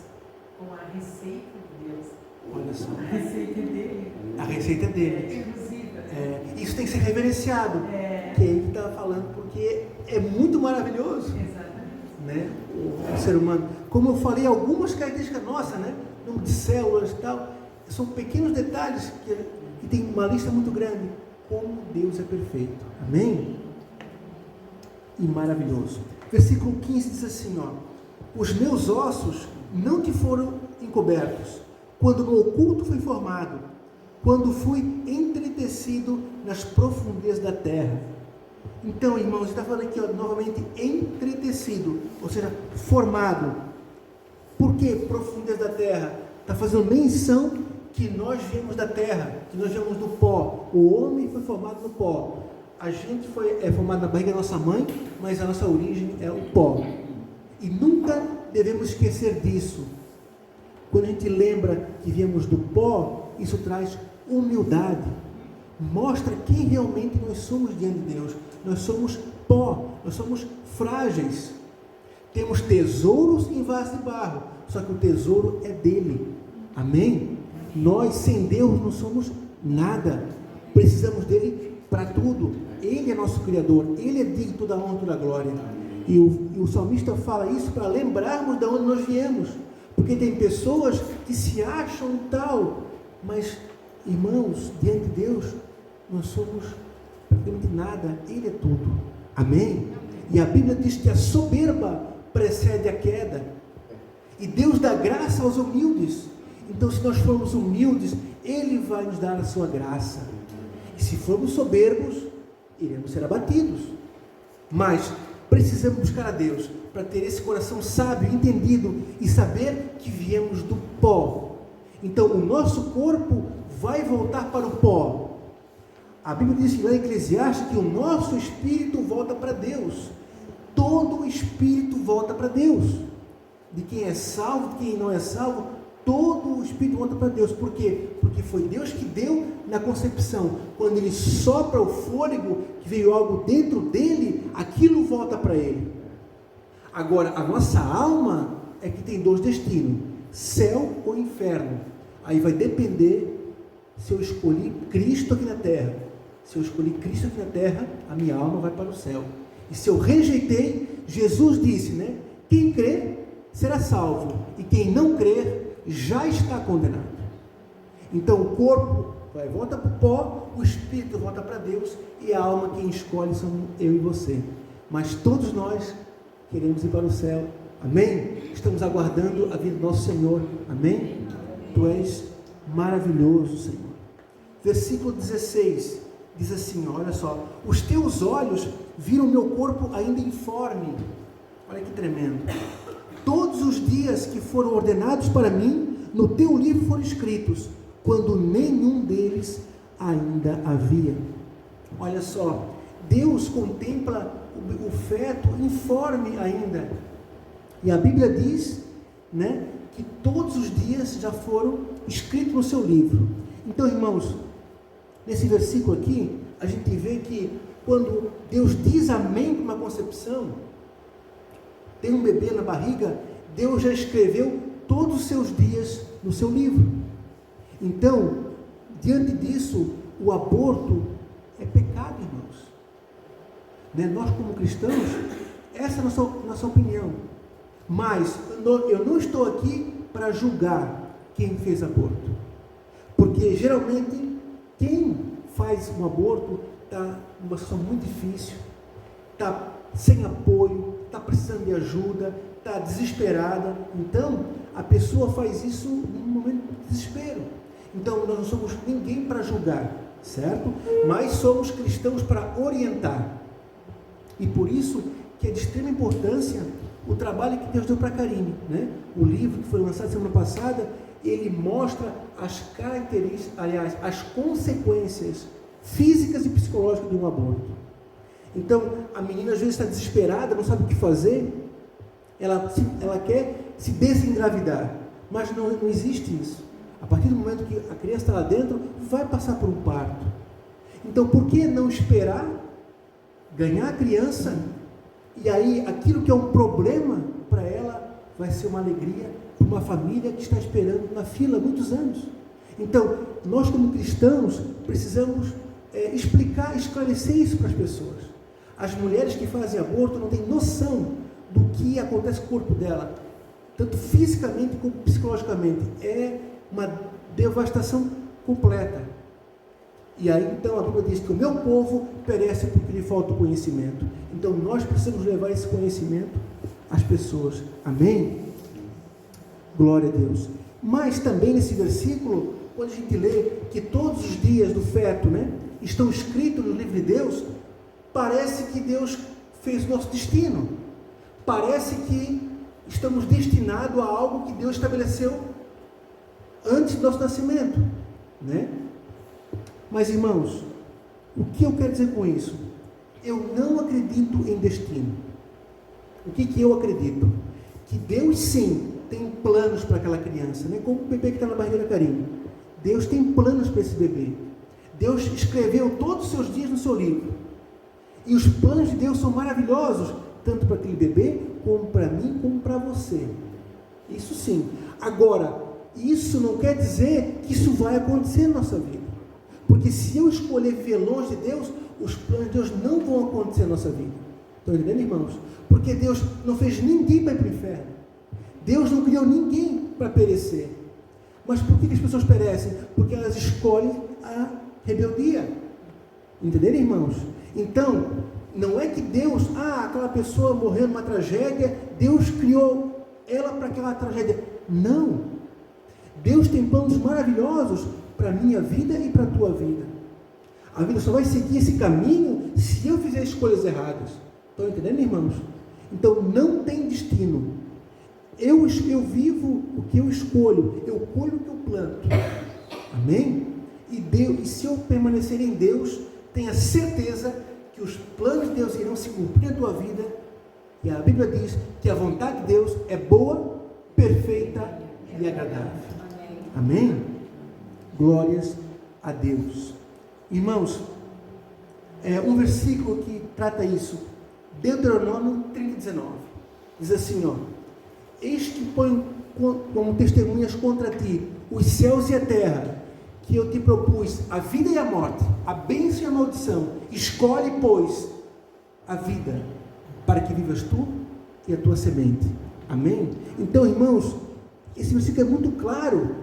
com a receita de Deus. Olha só. A receita dele. A receita dele. Exclusiva. Isso tem que ser reverenciado. Que ele está falando, porque é muito maravilhoso. Exatamente. Né? O ser humano. Como eu falei, algumas características nossas, né? Número de células e tal, são pequenos detalhes que tem uma lista muito grande. Como Deus é perfeito. Amém? E maravilhoso. Versículo 15 diz assim, os meus ossos não te foram encobertos, quando no oculto fui formado, quando fui entretecido nas profundezas da terra. Então, irmãos, ele está falando aqui, novamente, entretecido, ou seja, formado. Por que profundezas da terra? Está fazendo menção que nós viemos da terra, que nós viemos do pó. O homem foi formado no pó. A gente é formado na barriga da nossa mãe, mas a nossa origem é o pó. E nunca devemos esquecer disso. Quando a gente lembra que viemos do pó, isso traz humildade. Mostra quem realmente nós somos diante de Deus. Nós somos pó, nós somos frágeis. Temos tesouros em vaso de barro, só que o tesouro é dele. Amém? Nós sem Deus não somos nada. Precisamos dele para tudo. Ele é nosso Criador, ele é digno de toda a honra e toda a glória. E o salmista fala isso para lembrarmos de onde nós viemos. Porque tem pessoas que se acham tal, mas, irmãos, diante de Deus, nós somos praticamente nada, ele é tudo. Amém? E a Bíblia diz que a soberba precede a queda. E Deus dá graça aos humildes. Então, se nós formos humildes, ele vai nos dar a sua graça. E se formos soberbos, iremos ser abatidos. Mas precisamos buscar a Deus para ter esse coração sábio, entendido e saber que viemos do pó. Então o nosso corpo vai voltar para o pó. A Bíblia diz lá em Eclesiastes que o nosso espírito volta para Deus. Todo o espírito volta para Deus. De quem é salvo, de quem não é salvo, todo o espírito volta para Deus. Por quê? Porque foi Deus que deu na concepção. Quando ele sopra o fôlego, que veio algo dentro dele, aquilo volta para ele. Agora, a nossa alma é que tem dois destinos: céu ou inferno. Aí vai depender se eu escolhi Cristo aqui na terra. Se eu escolhi Cristo aqui na terra, a minha alma vai para o céu. E se eu rejeitei, Jesus disse, né? Quem crê será salvo, e quem não crer já está condenado. Então o corpo volta para o pó, o espírito volta para Deus, e a alma quem escolhe somos eu e você. Mas todos nós queremos ir para o céu. Amém? Estamos aguardando a vinda do nosso Senhor. Amém? Tu és maravilhoso, Senhor. Versículo 16 diz assim, olha só: os teus olhos viram meu corpo ainda informe. Olha que tremendo. Todos os dias que foram ordenados para mim, no teu livro foram escritos, quando nenhum deles ainda havia. Olha só, Deus contempla o feto informe ainda. E a Bíblia diz, né, que todos os dias já foram escritos no seu livro. Então, irmãos, nesse versículo aqui, a gente vê que quando Deus diz amém para uma concepção, tem um bebê na barriga, Deus já escreveu todos os seus dias no seu livro. Então, diante disso, o aborto é pecado, irmãos. Né? Nós, como cristãos, essa é a nossa opinião. Mas eu não estou aqui para julgar quem fez aborto. Porque, geralmente, quem faz um aborto está numa situação muito difícil, está sem apoio, está precisando de ajuda, está desesperada. Então, a pessoa faz isso num momento de desespero. Então, nós não somos ninguém para julgar, certo? Mas somos cristãos para orientar. E por isso que é de extrema importância o trabalho que Deus deu para a Karine, né? O livro que foi lançado semana passada, ele mostra as características, aliás, as consequências físicas e psicológicas de um aborto. Então, a menina às vezes está desesperada, não sabe o que fazer, ela quer se desengravidar, mas não existe isso. A partir do momento que a criança está lá dentro, vai passar por um parto. Então, por que não esperar ganhar a criança, e aí aquilo que é um problema para ela vai ser uma alegria para uma família que está esperando na fila há muitos anos. Então, nós como cristãos precisamos explicar, esclarecer isso para as pessoas. As mulheres que fazem aborto não têm noção do que acontece com o corpo dela, tanto fisicamente como psicologicamente. É uma devastação completa. E aí, então, a Bíblia diz que o meu povo perece porque lhe falta o conhecimento. Então, nós precisamos levar esse conhecimento às pessoas. Amém? Glória a Deus. Mas também nesse versículo, quando a gente lê que todos os dias do feto, né, estão escritos no livro de Deus, parece que Deus fez o nosso destino. Parece que estamos destinados a algo que Deus estabeleceu antes do nosso nascimento, né? Mas, irmãos, o que eu quero dizer com isso? Eu não acredito em destino. O que eu acredito? Que Deus, sim, tem planos para aquela criança, né? Como o bebê que está na barriga da Karine. Deus tem planos para esse bebê. Deus escreveu todos os seus dias no seu livro. E os planos de Deus são maravilhosos, tanto para aquele bebê, como para mim, como para você. Isso sim. Agora, isso não quer dizer que isso vai acontecer na nossa vida. Porque se eu escolher viver longe de Deus, os planos de Deus não vão acontecer na nossa vida. Estão entendendo, irmãos? Porque Deus não fez ninguém para ir para o inferno. Deus não criou ninguém para perecer. Mas por que as pessoas perecem? Porque elas escolhem a rebeldia. Entenderam, irmãos? Então, não é que Deus, aquela pessoa morreu numa tragédia, Deus criou ela para aquela tragédia. Não. Deus tem planos maravilhosos para a minha vida e para a tua vida. A vida só vai seguir esse caminho se eu fizer escolhas erradas. Estão entendendo, irmãos? Então, não tem destino. Eu vivo o que eu escolho, eu colho o que eu planto. Amém? E se eu permanecer em Deus, tenha certeza que os planos de Deus irão se cumprir na tua vida. E a Bíblia diz que a vontade de Deus é boa, perfeita e agradável. Amém? Glórias a Deus. Irmãos, um versículo que trata isso, Deuteronômio 30:19, diz assim, eis que põe como testemunhas contra ti os céus e a terra, que eu te propus a vida e a morte, a bênção e a maldição. Escolhe, pois, a vida, para que vivas tu e a tua semente. Amém? Então, irmãos, esse versículo é muito claro.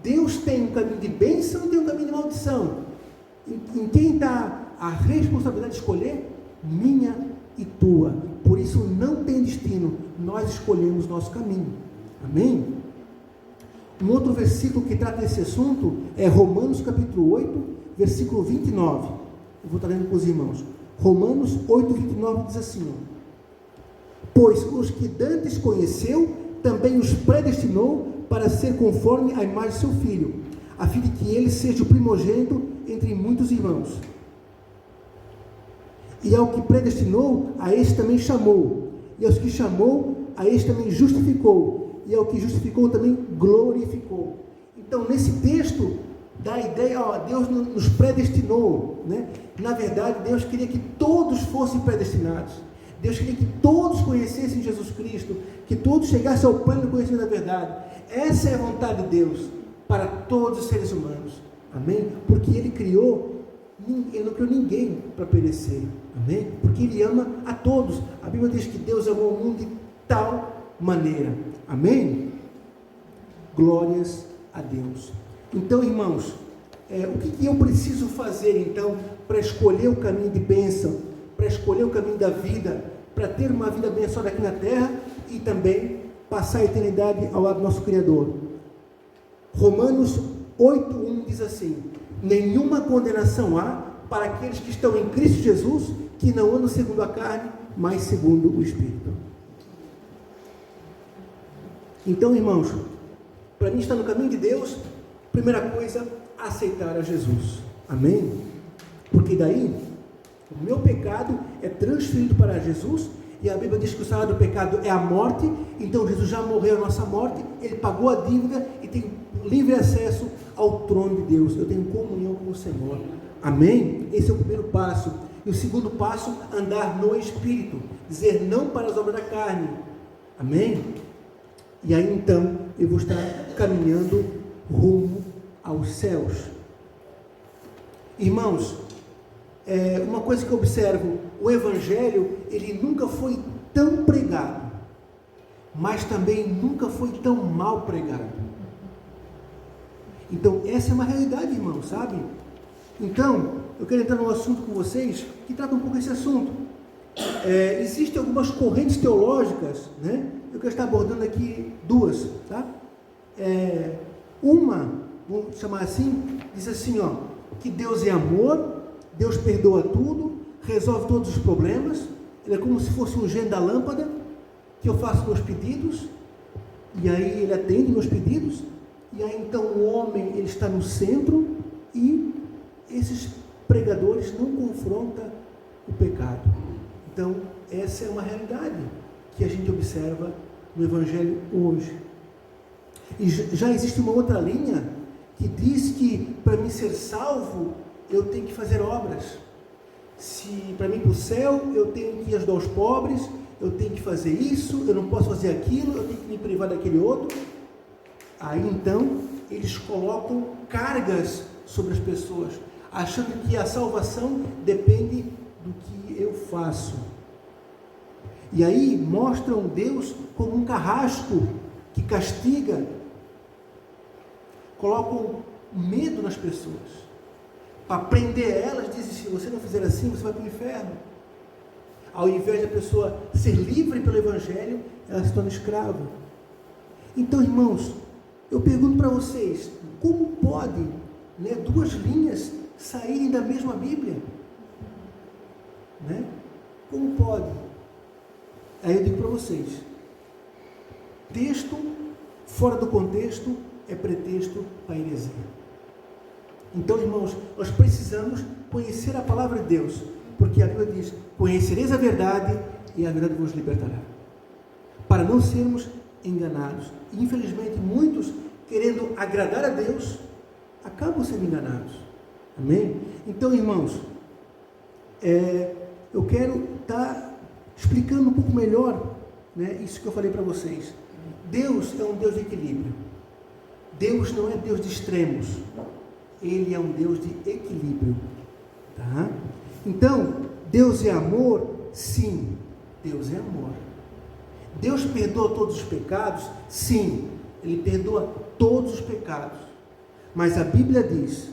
Deus tem um caminho de bênção e tem um caminho de maldição. Em quem está a responsabilidade de escolher? Minha e tua. Por isso não tem destino. Nós escolhemos nosso caminho. Amém? Um outro versículo que trata desse assunto é Romanos capítulo 8, versículo 29. Eu vou estar lendo com os irmãos. Romanos 8, 29 diz assim, pois os que dantes conheceu, também os predestinou para ser conforme a imagem de seu Filho, a fim de que ele seja o primogênito entre muitos irmãos. E ao que predestinou, a este também chamou. E aos que chamou, a este também justificou. E ao que justificou, também glorificou. Então, nesse texto, dá a ideia, Deus nos predestinou, né? Na verdade, Deus queria que todos fossem predestinados. Deus queria que todos conhecessem Jesus Cristo, que todos chegassem ao pleno conhecimento da verdade. Essa é a vontade de Deus para todos os seres humanos. Amém? Porque Ele não criou ninguém para perecer. Amém? Porque Ele ama a todos. A Bíblia diz que Deus amou o mundo de tal maneira. Amém? Glórias a Deus. Então, irmãos, o que eu preciso fazer então para escolher o caminho de bênção, para escolher o caminho da vida, para ter uma vida abençoada aqui na terra e também passar a eternidade ao lado do nosso Criador? Romanos 8:1 diz assim: nenhuma condenação há para aqueles que estão em Cristo Jesus, que não andam segundo a carne, mas segundo o Espírito. Então, irmãos, para mim estar no caminho de Deus, primeira coisa, aceitar a Jesus. Amém? Porque daí, o meu pecado é transferido para Jesus, e a Bíblia diz que o salário do pecado é a morte. Então Jesus já morreu a nossa morte, Ele pagou a dívida e tem livre acesso ao trono de Deus. Eu tenho comunhão com o Senhor. Amém? Esse é o primeiro passo. E o segundo passo, andar no Espírito, dizer não para as obras da carne. Amém? E aí então eu vou estar caminhando rumo aos céus. Irmãos, uma coisa que eu observo, o Evangelho, ele nunca foi tão pregado, mas também nunca foi tão mal pregado. Então, essa é uma realidade, irmãos, sabe? Então, eu quero entrar num assunto com vocês, que trata um pouco esse assunto. Existem algumas correntes teológicas, né? Eu quero estar abordando aqui duas, tá? Uma, vamos chamar assim, diz assim, que Deus é amor, Deus perdoa tudo, resolve todos os problemas. Ele é como se fosse um gênio da lâmpada, que eu faço meus pedidos, e aí Ele atende meus pedidos, e aí então o homem, ele está no centro, e esses pregadores não confrontam o pecado. Então, essa é uma realidade que a gente observa no Evangelho hoje. E já existe uma outra linha que diz que para mim ser salvo, eu tenho que fazer obras. Se para mim ir para o céu, eu tenho que ajudar os pobres, eu tenho que fazer isso, eu não posso fazer aquilo, eu tenho que me privar daquele outro. Aí então, eles colocam cargas sobre as pessoas, achando que a salvação depende do que eu faço. E aí mostram Deus como um carrasco que castiga, colocam medo nas pessoas. Para prender elas, dizem: se você não fizer assim, você vai para o inferno. Ao invés da pessoa ser livre pelo Evangelho, ela se torna escrava. Então, irmãos, eu pergunto para vocês, como pode, duas linhas saírem da mesma Bíblia? Como pode? Aí eu digo para vocês, texto fora do contexto é pretexto para heresia. Então, irmãos, nós precisamos conhecer a palavra de Deus, porque a Bíblia diz: conhecereis a verdade e a verdade vos libertará. Para não sermos enganados. E, infelizmente, muitos, querendo agradar a Deus, acabam sendo enganados. Amém? Então, irmãos, eu quero estar explicando um pouco melhor, isso que eu falei para vocês. Deus é um Deus de equilíbrio. Deus não é Deus de extremos. Ele é um Deus de equilíbrio. Tá? Então, Deus é amor? Sim, Deus é amor. Deus perdoa todos os pecados? Sim, Ele perdoa todos os pecados. Mas a Bíblia diz: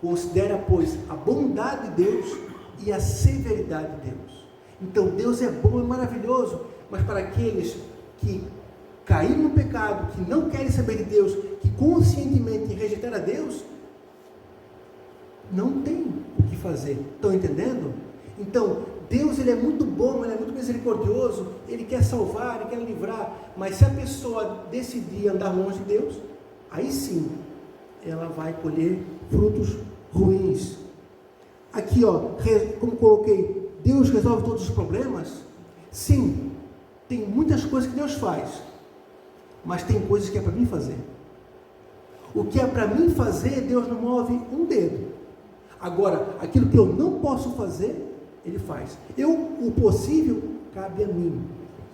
considera, pois, a bondade de Deus e a severidade de Deus. Então, Deus é bom e maravilhoso, mas para aqueles que caíram no pecado, que não querem saber de Deus, que conscientemente rejeitaram a Deus, não tem o que fazer. Estão entendendo? Então, Deus, Ele é muito bom, Ele é muito misericordioso, Ele quer salvar, Ele quer livrar, mas se a pessoa decidir andar longe de Deus, aí sim, ela vai colher frutos ruins. Aqui, como coloquei, Deus resolve todos os problemas? Sim, tem muitas coisas que Deus faz, mas tem coisas que é para mim fazer. O que é para mim fazer, Deus não move um dedo. Agora, aquilo que eu não posso fazer, Ele faz. O possível cabe a mim.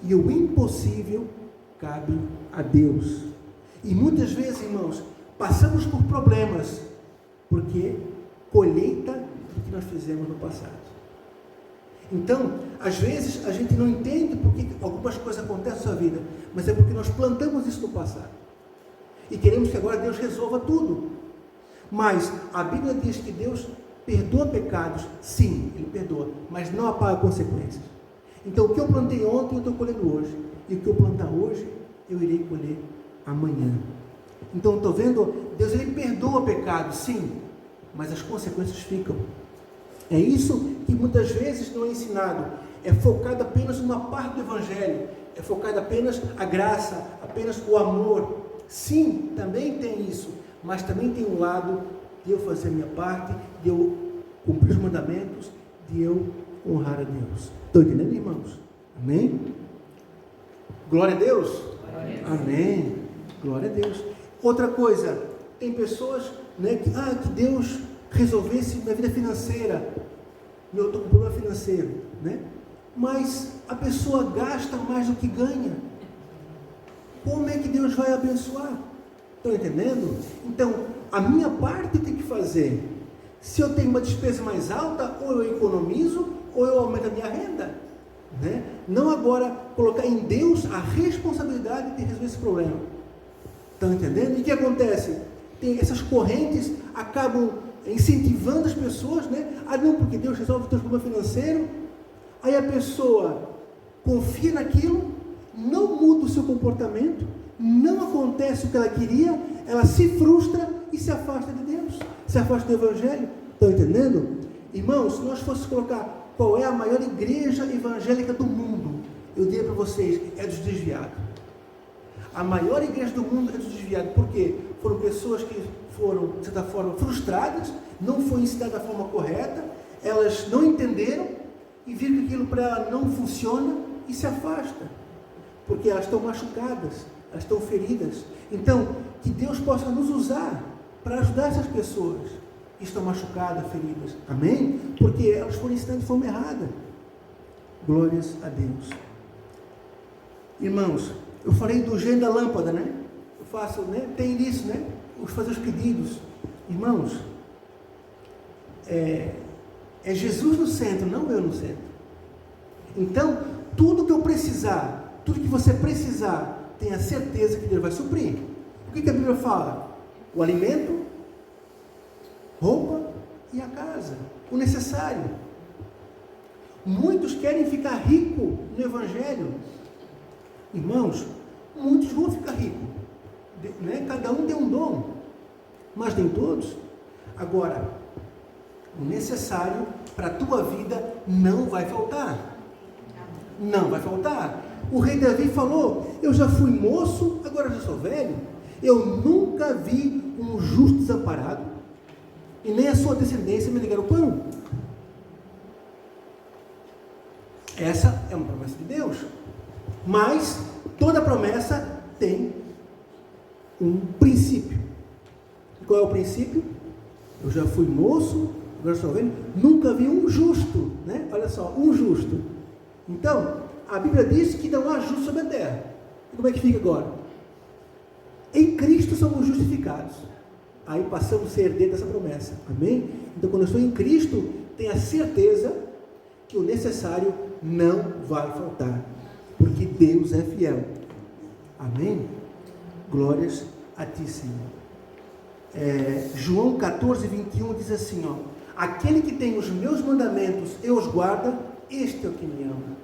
E o impossível cabe a Deus. E muitas vezes, irmãos, passamos por problemas, porque colheita do que nós fizemos no passado. Então, às vezes, a gente não entende porque algumas coisas acontecem na sua vida, mas é porque nós plantamos isso no passado. E queremos que agora Deus resolva tudo. Mas a Bíblia diz que Deus perdoa pecados, sim, Ele perdoa, mas não apaga consequências. Então, o que eu plantei ontem, eu estou colhendo hoje. E o que eu plantar hoje, eu irei colher amanhã. Então, estou vendo, Deus Ele perdoa pecados, sim, mas as consequências ficam. É isso que muitas vezes não é ensinado. É focado apenas numa parte do Evangelho. É focado apenas a graça, apenas o amor. Sim, também tem isso. Mas também tem um lado de eu fazer a minha parte, de eu cumprir os mandamentos, de eu honrar a Deus. Estão entendendo, irmãos? Amém? Glória a Deus? Glória a Deus. Amém. Glória a Deus. Outra coisa, tem pessoas, né, que Deus resolvesse minha vida financeira. Eu estou com problema financeiro, né? Mas a pessoa gasta mais do que ganha. Como é que Deus vai abençoar? Estão entendendo? Então, a minha parte tem que fazer. Se eu tenho uma despesa mais alta, ou eu economizo, ou eu aumento a minha renda. Né? Não agora colocar em Deus a responsabilidade de resolver esse problema. Estão entendendo? E o que acontece? Essas correntes acabam incentivando as pessoas, né? Não, porque Deus resolve o teu problema financeiro. Aí a pessoa confia naquilo, não muda o seu comportamento, não acontece o que ela queria, ela se frustra e se afasta de Deus, se afasta do Evangelho. Estão entendendo? Irmãos, se nós fôssemos colocar qual é a maior igreja evangélica do mundo, eu diria para vocês, é dos desviados. A maior igreja do mundo é dos desviados. Por quê? Foram pessoas que foram, de certa forma, frustradas, não foi ensinado da forma correta, elas não entenderam e viram que aquilo para ela não funciona e se afasta, porque elas estão machucadas, elas estão feridas. Então, que Deus possa nos usar para ajudar essas pessoas que estão machucadas, feridas. Amém? Porque elas foram ensinadas de forma errada. Glórias a Deus. Irmãos, eu falei do gênio da lâmpada, né? Eu faço, né? Tem isso, né? Fazer os pedidos. Irmãos, é Jesus no centro, não eu no centro. Então, tudo que eu precisar, tudo que você precisar, tenha certeza que Deus vai suprir. O que a Bíblia fala? O alimento, roupa e a casa, o necessário. Muitos querem ficar ricos no Evangelho. Irmãos, muitos vão ficar ricos, né? Cada um tem um dom, mas nem todos. Agora, o necessário para a tua vida não vai faltar. Não vai faltar. O rei Davi falou: eu já fui moço, agora já sou velho. Eu nunca vi um justo desamparado, e nem a sua descendência me negar o pão. Essa é uma promessa de Deus. Mas toda promessa tem um princípio. Qual é o princípio? Eu já fui moço, agora estou vendo, nunca vi um justo, né? Olha só, um justo. Então, a Bíblia diz que não há justo sobre a terra. E como é que fica agora? Em Cristo somos justificados. Aí passamos a ser herdeiros dessa promessa. Amém? Então, quando eu estou em Cristo, tenha certeza que o necessário não vai faltar, porque Deus é fiel. Amém? Glórias a ti, Senhor. João 14, 21 diz assim, ó: aquele que tem os meus mandamentos e os guarda, este é o que me ama.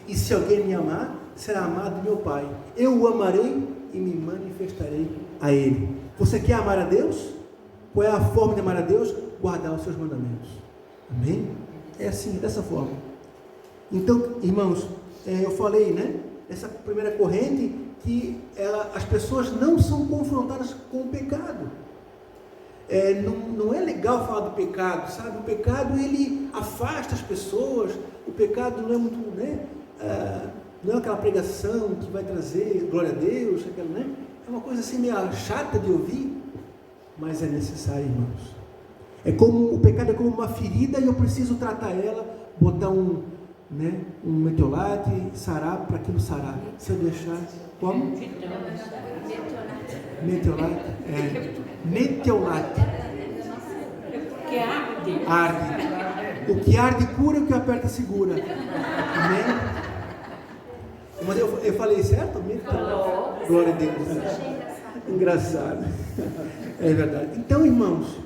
E se alguém me amar, será amado de meu Pai. Eu o amarei e me manifestarei a ele. Você quer amar a Deus? Qual é a forma de amar a Deus? Guardar os seus mandamentos. Amém? É assim, dessa forma. Então, irmãos, eu falei, né? Essa primeira corrente, que as pessoas não são confrontadas com o pecado. Não é legal falar do pecado, sabe? O pecado, ele afasta as pessoas. O pecado não é muito, né? Não é aquela pregação que vai trazer glória a Deus, aquela, né? É uma coisa assim meio chata de ouvir. mas é necessário, irmãos. O pecado é como uma ferida e eu preciso tratar ela, botar um metiolate, sarar para aquilo sarar. Se eu deixar, como? Metiolate. Metiolate. Porque arde. Arde. O que arde cura, o que aperta segura. Amém? Mas eu falei certo? Metiolate. Glória a Deus. Engraçado. É verdade. Então, irmãos,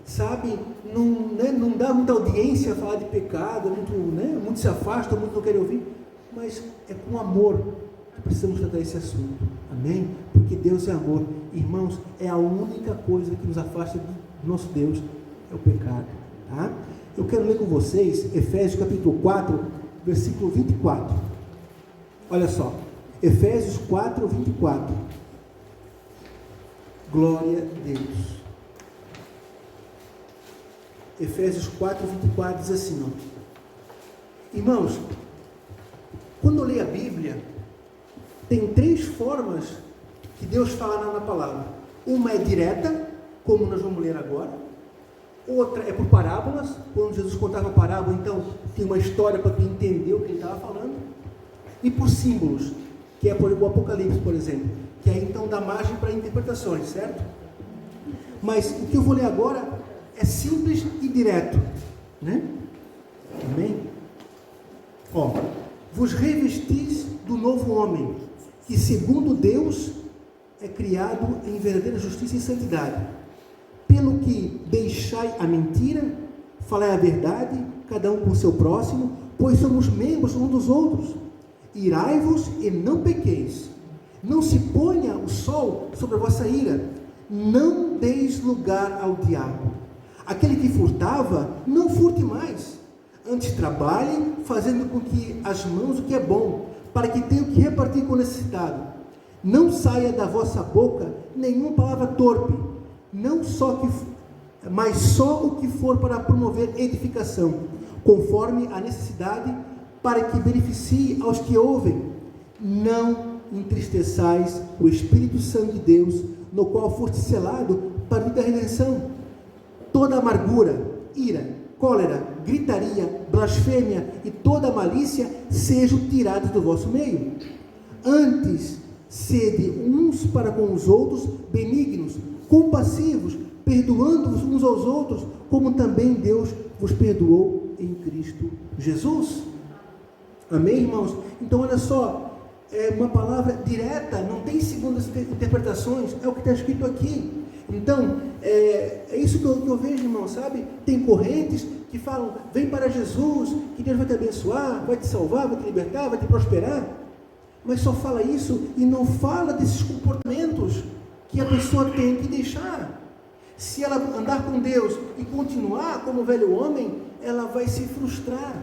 sabe, não dá muita audiência a falar de pecado, muito se afasta, muito não quer ouvir, mas é com amor que precisamos tratar esse assunto, amém? Porque Deus é amor, irmãos, é a única coisa que nos afasta do nosso Deus, é o pecado, tá? Eu quero ler com vocês Efésios capítulo 4, versículo 24, olha só, Efésios 4, 24, glória a Deus. Efésios 4, 24 diz assim, ó. Irmãos, quando eu leio a Bíblia, tem 3 formas que Deus fala na palavra. Uma é direta, como nós vamos ler agora. Outra é por parábolas, quando Jesus contava a parábola, então tem uma história para tu entender o que ele estava falando. E por símbolos, que é por o Apocalipse, por exemplo, que aí então dá margem para interpretações, certo? Mas o que eu vou ler agora é simples e direto, né? Amém? Ó, vos revestis do novo homem, que segundo Deus é criado em verdadeira justiça e santidade. Pelo que deixai a mentira, falai a verdade, cada um com o seu próximo, pois somos membros uns dos outros. Irai-vos e não pequeis. Não se ponha o sol sobre a vossa ira. Não deis lugar ao diabo. Aquele que furtava, não furte mais. Antes trabalhe, fazendo com que as mãos o que é bom, para que tenha o que repartir com o necessitado. Não saia da vossa boca nenhuma palavra torpe, mas só o que for para promover edificação, conforme a necessidade, para que beneficie aos que ouvem. Não entristeçais o Espírito Santo de Deus, no qual foste selado para a vida da redenção. Toda amargura, ira, cólera, gritaria, blasfêmia e toda malícia sejam tirados do vosso meio. Antes, sede uns para com os outros benignos, compassivos, perdoando-vos uns aos outros, como também Deus vos perdoou em Cristo Jesus. Amém, irmãos? Então, olha só, é uma palavra direta, não tem segundas interpretações, é o que está escrito aqui. Então, é isso que eu vejo, irmão, sabe? Tem correntes que falam, vem para Jesus, que Deus vai te abençoar, vai te salvar, vai te libertar, vai te prosperar. Mas só fala isso e não fala desses comportamentos que a pessoa tem que deixar. Se ela andar com Deus e continuar como velho homem, ela vai se frustrar.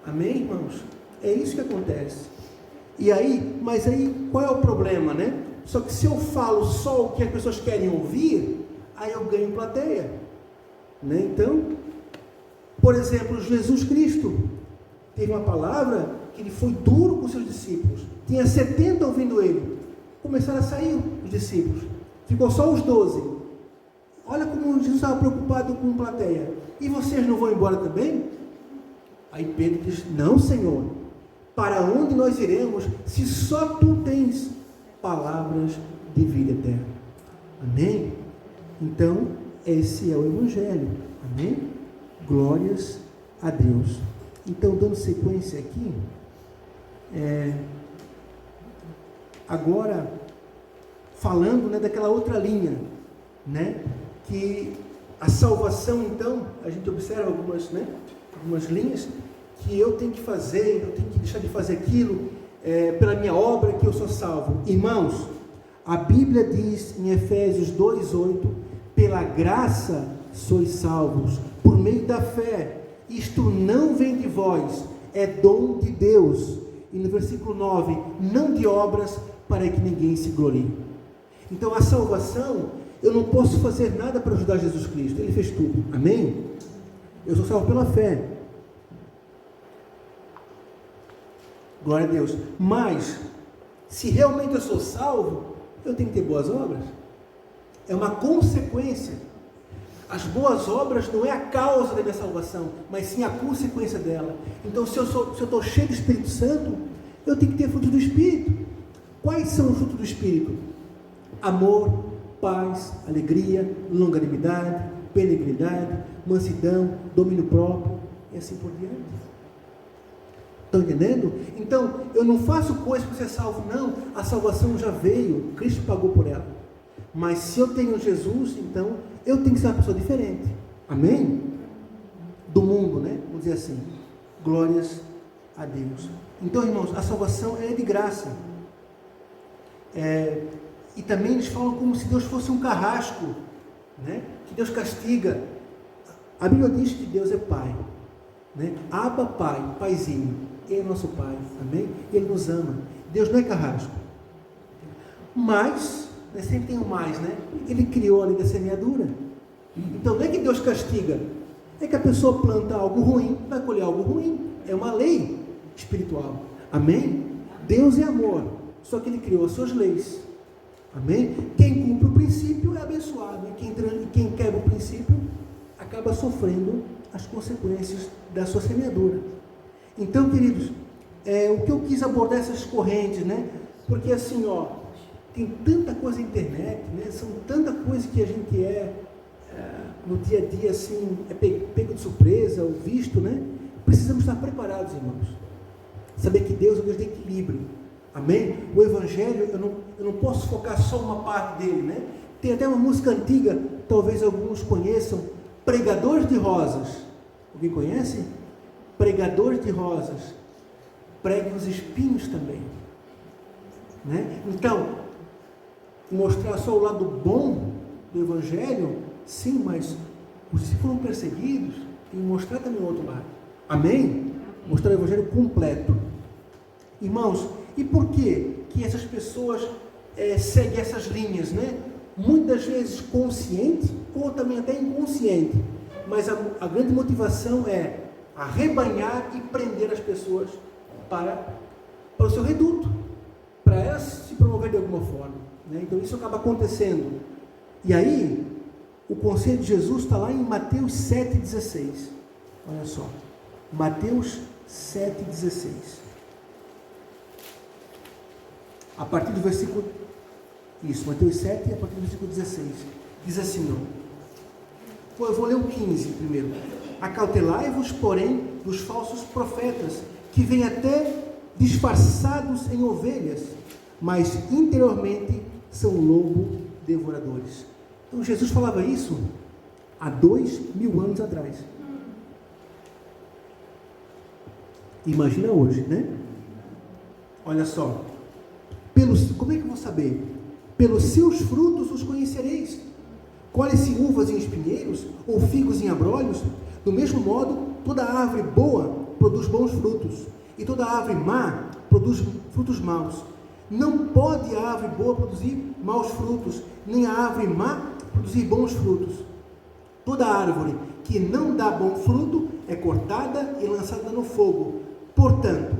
Amém, irmãos? É isso que acontece. Mas aí, qual é o problema, né? Só que se eu falo só o que as pessoas querem ouvir, aí eu ganho plateia, né? Então, por exemplo, Jesus Cristo teve uma palavra que ele foi duro com seus discípulos. Tinha 70 ouvindo ele. Começaram a sair os discípulos. Ficou só os 12. Olha como Jesus estava preocupado com plateia. E vocês não vão embora também? Aí Pedro diz, não, Senhor. Para onde nós iremos se só tu tens palavras de vida eterna? Amém? Então, esse é o Evangelho. Amém? Glórias a Deus. Então, dando sequência aqui, agora, falando, né, daquela outra linha, né, que a salvação, então, a gente observa algumas linhas, que eu tenho que fazer, eu tenho que deixar de fazer aquilo, pela minha obra que eu sou salvo. Irmãos, a Bíblia diz em Efésios 2:8, pela graça sois salvos, por meio da fé, isto não vem de vós, é dom de Deus. E no versículo 9, não de obras, para que ninguém se glorie. Então a salvação, eu não posso fazer nada para ajudar Jesus Cristo, Ele fez tudo, amém? Eu sou salvo pela fé. Glória a Deus. Mas, se realmente eu sou salvo, eu tenho que ter boas obras. é uma consequência. As boas obras não é a causa da minha salvação, mas sim a consequência dela. Então, se eu estou cheio do Espírito Santo, eu tenho que ter frutos do Espírito. Quais são os frutos do Espírito? Amor, paz, alegria, longanimidade, benignidade, mansidão, domínio próprio, e assim por diante. Estão entendendo? Então, eu não faço coisa para ser salvo, não. A salvação já veio, Cristo pagou por ela. Mas se eu tenho Jesus, então, eu tenho que ser uma pessoa diferente. Amém? Do mundo, né? Vamos dizer assim. Glórias a Deus. Então, irmãos, a salvação é de graça. E também eles falam como se Deus fosse um carrasco, né? Que Deus castiga. A Bíblia diz que Deus é Pai, né? Abba, Pai, Paizinho, Ele é nosso Pai, amém? Ele nos ama. Deus não é carrasco. Mas, sempre tem um mais, né? Ele criou a lei da semeadura. Então não é que Deus castiga, é que a pessoa planta algo ruim, vai colher algo ruim. É uma lei espiritual, amém? Deus é amor, só que Ele criou as suas leis. Amém? Quem cumpre o princípio é abençoado, e quem quebra o princípio acaba sofrendo as consequências da sua semeadura. Então, queridos, o que eu quis abordar essas correntes, né? Porque assim, tem tanta coisa na internet, né? São tanta coisa que a gente no dia a dia, assim, pego de surpresa, ou visto, né? Precisamos estar preparados, irmãos. Saber que Deus é um Deus de equilíbrio. Amém? O Evangelho, eu não posso focar só uma parte dele, né? Tem até uma música antiga, talvez alguns conheçam, Pregadores de Rosas. Alguém conhece? Pregadores de Rosas. Pregue os espinhos também. Né? Então, mostrar só o lado bom do Evangelho, sim, mas se foram perseguidos, tem que mostrar também o outro lado. Amém? Mostrar o Evangelho completo. Irmãos, e por que essas pessoas seguem essas linhas, né? Muitas vezes consciente ou também até inconsciente, mas a grande motivação é arrebanhar e prender as pessoas para o seu reduto, para elas se promover de alguma forma, né? Então isso acaba acontecendo. E aí, o conselho de Jesus está lá em Mateus 7,16. Olha só, Mateus 7,16. A partir do versículo, Mateus 7, a partir do versículo 16, diz assim, eu vou ler o 15 primeiro. Acautelai-vos, porém, dos falsos profetas, que vêm até disfarçados em ovelhas, mas interiormente são lobo devoradores. Então Jesus falava isso há 2000 anos atrás. Imagina hoje, né? Olha só. Como é que eu vou saber? Pelos seus frutos os conhecereis. Colhe-se uvas em espinheiros, ou figos em abrolhos? Do mesmo modo, toda árvore boa produz bons frutos, e toda árvore má produz frutos maus. Não pode a árvore boa produzir maus frutos, nem a árvore má produzir bons frutos. Toda árvore que não dá bom fruto é cortada e lançada no fogo. Portanto,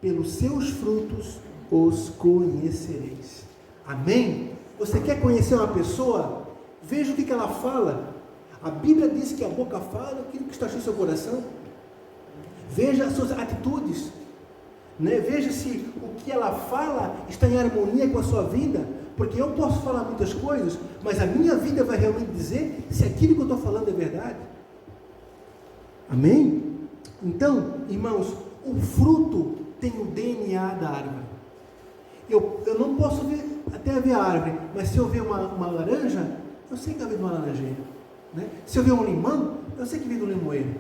pelos seus frutos os conhecereis. Amém? Você quer conhecer uma pessoa? Veja o que ela fala. A Bíblia diz que a boca fala aquilo que está cheio do seu coração. Veja as suas atitudes, né? Veja se o que ela fala está em harmonia com a sua vida, porque eu posso falar muitas coisas, mas a minha vida vai realmente dizer se aquilo que eu estou falando é verdade. Amém? Então, irmãos, o fruto tem o DNA da árvore. Eu não posso até ver a árvore, mas se eu ver uma laranja, eu sei que eu vi uma laranjeira, né? Se eu ver um limão, eu sei que vi do limoeiro.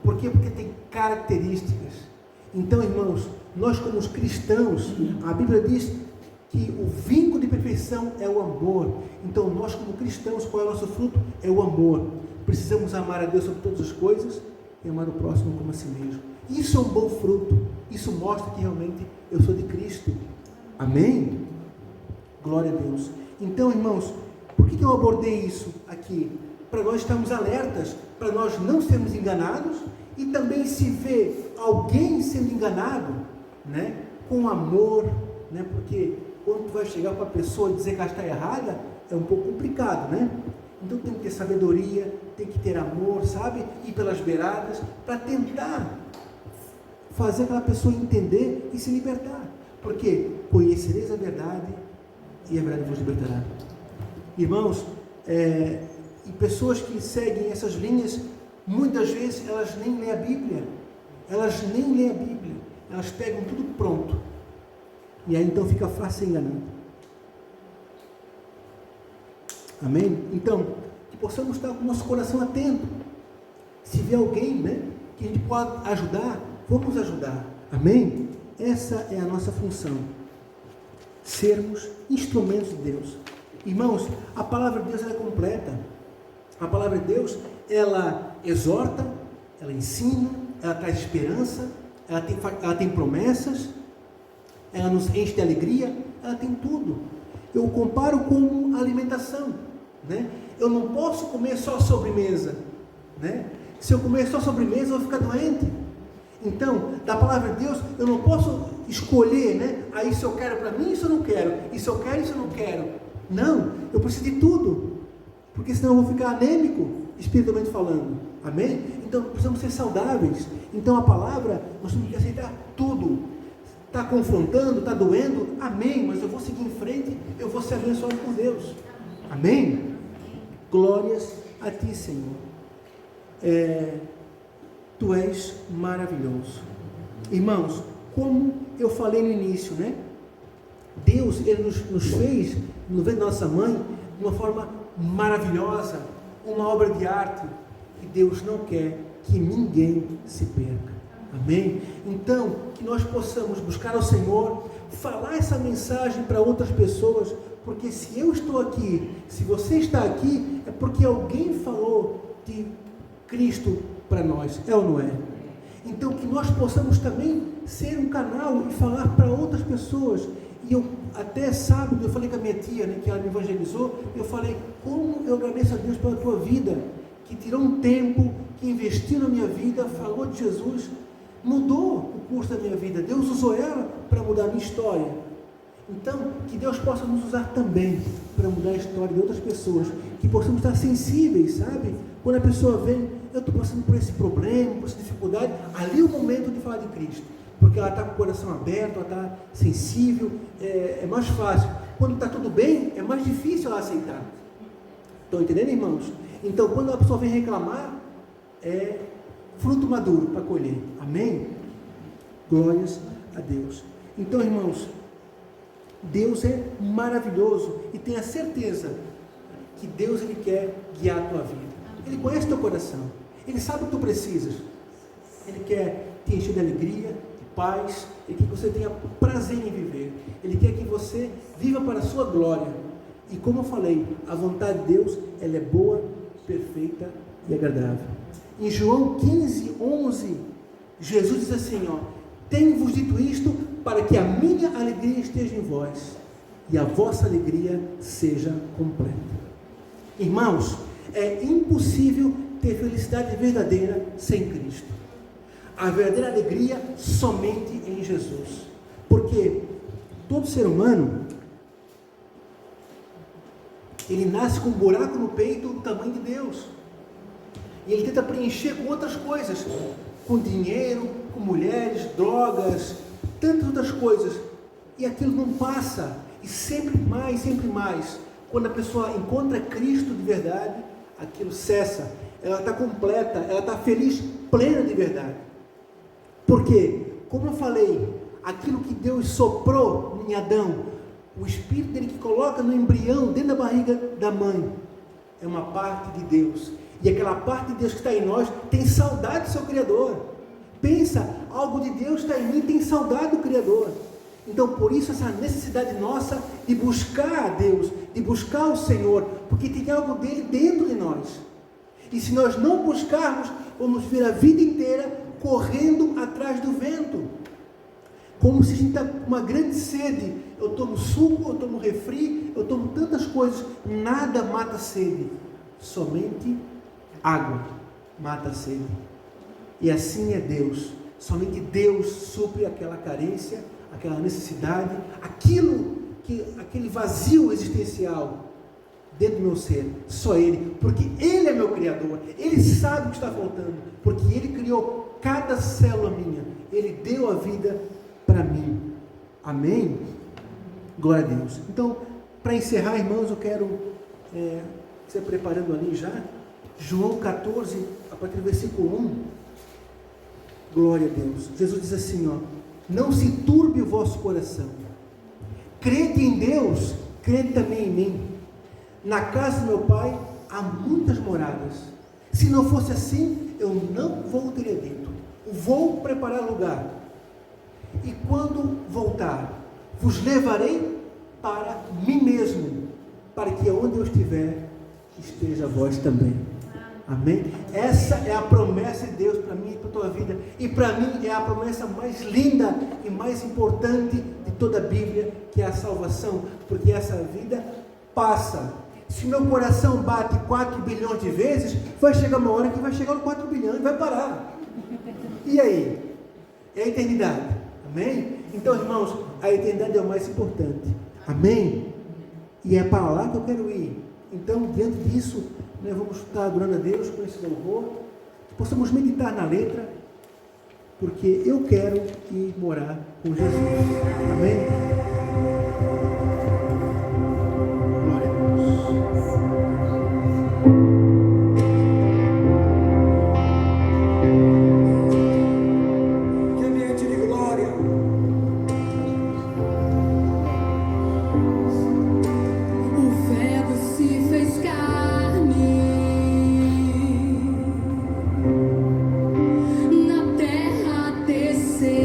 Por quê? Porque tem características. Então, irmãos, nós como os cristãos, a Bíblia diz que o vínculo de perfeição é o amor. Então, nós como cristãos, qual é o nosso fruto? É o amor. Precisamos amar a Deus sobre todas as coisas e amar o próximo como a si mesmo. Isso é um bom fruto. Isso mostra que realmente eu sou de Cristo. Amém? Glória a Deus. Então, irmãos, por que eu abordei isso aqui? Para nós estarmos alertas, para nós não sermos enganados, e também se vê alguém sendo enganado, né, com amor, né, porque quando tu vai chegar para a pessoa e dizer que ela está errada, é um pouco complicado, né? Então tem que ter sabedoria, tem que ter amor, sabe? Ir pelas beiradas para tentar fazer aquela pessoa entender e se libertar. Porque conhecereis a verdade e a verdade vos libertará. Irmãos, e pessoas que seguem essas linhas, muitas vezes elas nem lêem a Bíblia. Elas nem lêem a Bíblia. Elas pegam tudo pronto. E aí então fica fácil enganando. Amém? Então, que possamos estar com o nosso coração atento. Se vê alguém, né, que a gente pode ajudar, vamos ajudar. Amém? Essa é a nossa função. Sermos instrumentos de Deus. Irmãos, a palavra de Deus ela é completa. A palavra de Deus, ela exorta, ela ensina, ela traz esperança, ela tem promessas, ela nos enche de alegria, ela tem tudo. Eu comparo com alimentação, né? Eu não posso comer só sobremesa, né? Se eu comer só sobremesa, eu vou ficar doente. Então, da palavra de Deus, eu não posso escolher, né? Aí se eu quero para mim, isso eu não quero. Isso eu quero, isso eu não quero. Não, eu preciso de tudo. Porque senão eu vou ficar anêmico, espiritualmente falando. Amém? Então, precisamos ser saudáveis. Então, a palavra, nós temos que aceitar tudo. Está confrontando, está doendo? Amém, mas eu vou seguir em frente, eu vou ser abençoado por Deus. Amém? Glórias a Ti, Senhor. Tu és maravilhoso. Irmãos, como eu falei no início, né? Deus, Ele nos fez, no ventre da nossa mãe, de uma forma maravilhosa, uma obra de arte, e Deus não quer que ninguém se perca. Amém? Então, que nós possamos buscar ao Senhor, falar essa mensagem para outras pessoas, porque se eu estou aqui, se você está aqui, é porque alguém falou de Cristo para nós, é ou não é? Então, que nós possamos também ser um canal e falar para outras pessoas. E eu, até sábado, eu falei com a minha tia, né, que ela me evangelizou, eu falei, como eu agradeço a Deus pela tua vida, que tirou um tempo, que investiu na minha vida, falou de Jesus, mudou o curso da minha vida. Deus usou ela para mudar a minha história. Então, que Deus possa nos usar também para mudar a história de outras pessoas, que possamos estar sensíveis, sabe? Quando a pessoa vem, eu estou passando por esse problema, por essa dificuldade, ali é o momento de falar de Cristo, porque ela está com o coração aberto, ela está sensível, é mais fácil. Quando está tudo bem, é mais difícil ela aceitar. Estão entendendo, irmãos? Então, quando a pessoa vem reclamar, é fruto maduro para colher. Amém? Glórias a Deus. Então, irmãos, Deus é maravilhoso e tenha certeza que Deus Ele quer guiar a tua vida. Ele conhece teu coração. Ele sabe o que tu precisas. Ele quer te encher de alegria, de paz. Ele quer que você tenha prazer em viver. Ele quer que você viva para a sua glória. E como eu falei, a vontade de Deus, ela é boa, perfeita e agradável. Em João 15, 11, Jesus diz assim, tenho-vos dito isto para que a minha alegria esteja em vós e a vossa alegria seja completa. Irmãos, é impossível ter felicidade verdadeira sem Cristo. A verdadeira alegria somente em Jesus. Porque todo ser humano, ele nasce com um buraco no peito do tamanho de Deus. E ele tenta preencher com outras coisas, com dinheiro, com mulheres, drogas, tantas outras coisas. E aquilo não passa. E sempre mais, quando a pessoa encontra Cristo de verdade, aquilo cessa. Ela está completa, ela está feliz, plena de verdade. Porque, como eu falei, aquilo que Deus soprou em Adão, o Espírito dele que coloca no embrião, dentro da barriga da mãe, é uma parte de Deus. E aquela parte de Deus que está em nós tem saudade do seu Criador. Pensa, algo de Deus está em mim, tem saudade do Criador. Então, por isso, essa necessidade nossa de buscar a Deus, de buscar o Senhor, porque tem algo dele dentro de nós. E se nós não buscarmos, vamos ver a vida inteira correndo atrás do vento. Como se a gente está com uma grande sede. Eu tomo suco, eu tomo refri, eu tomo tantas coisas. Nada mata a sede. Somente água mata a sede. E assim é Deus. Somente Deus supre aquela carência, aquela necessidade, aquele vazio existencial. dentro do meu ser, só Ele, porque Ele é meu Criador, Ele sabe o que está faltando, porque Ele criou cada célula minha, Ele deu a vida para mim. Amém? Glória a Deus. Então, para encerrar, irmãos, eu quero você preparando ali já, João 14, a partir do versículo 1. Glória a Deus. Jesus diz assim, ó: não se turbe o vosso coração, crede em Deus, crede também em mim. Na casa do meu Pai há muitas moradas. Se não fosse assim, eu não vou teria dito. Vou preparar lugar, e quando voltar, vos levarei para mim mesmo, para que onde eu estiver, esteja vós também. Amém? Essa é a promessa de Deus para mim e para a tua vida, e para mim é a promessa mais linda e mais importante de toda a Bíblia, que é a salvação, porque essa vida passa. Se meu coração bate 4 bilhões de vezes, vai chegar uma hora que vai chegar aos 4 bilhões e vai parar. E aí? É a eternidade. Amém? Então, irmãos, a eternidade é o mais importante. Amém? E é para lá que eu quero ir. Então, diante disso, nós vamos estar adorando a Deus com esse louvor, que possamos meditar na letra, porque eu quero ir morar com Jesus. Amém? Glória a Deus. Que ambiente de glória. O Verbo se fez carne, na terra desceu.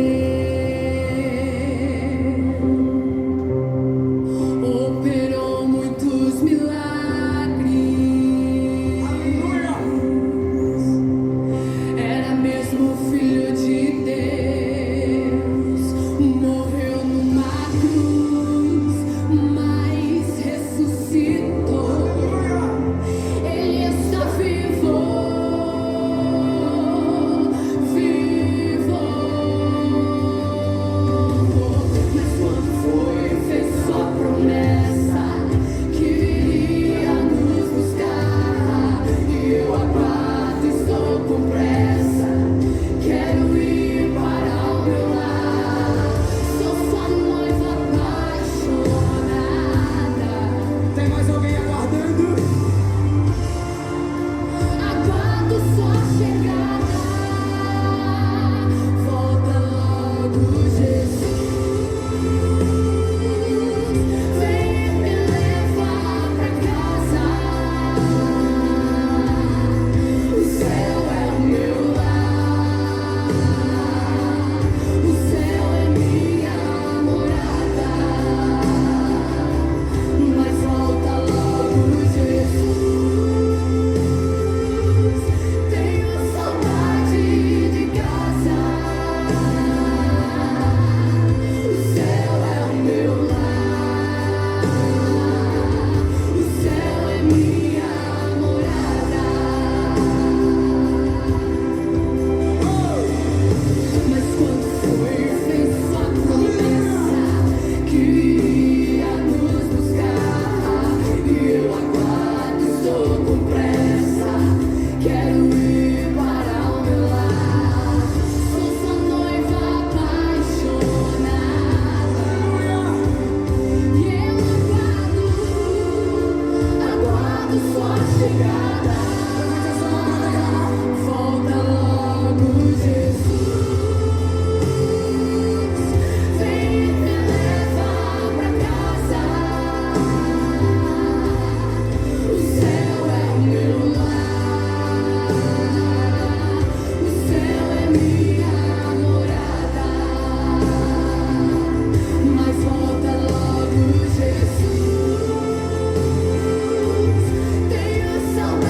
Saudade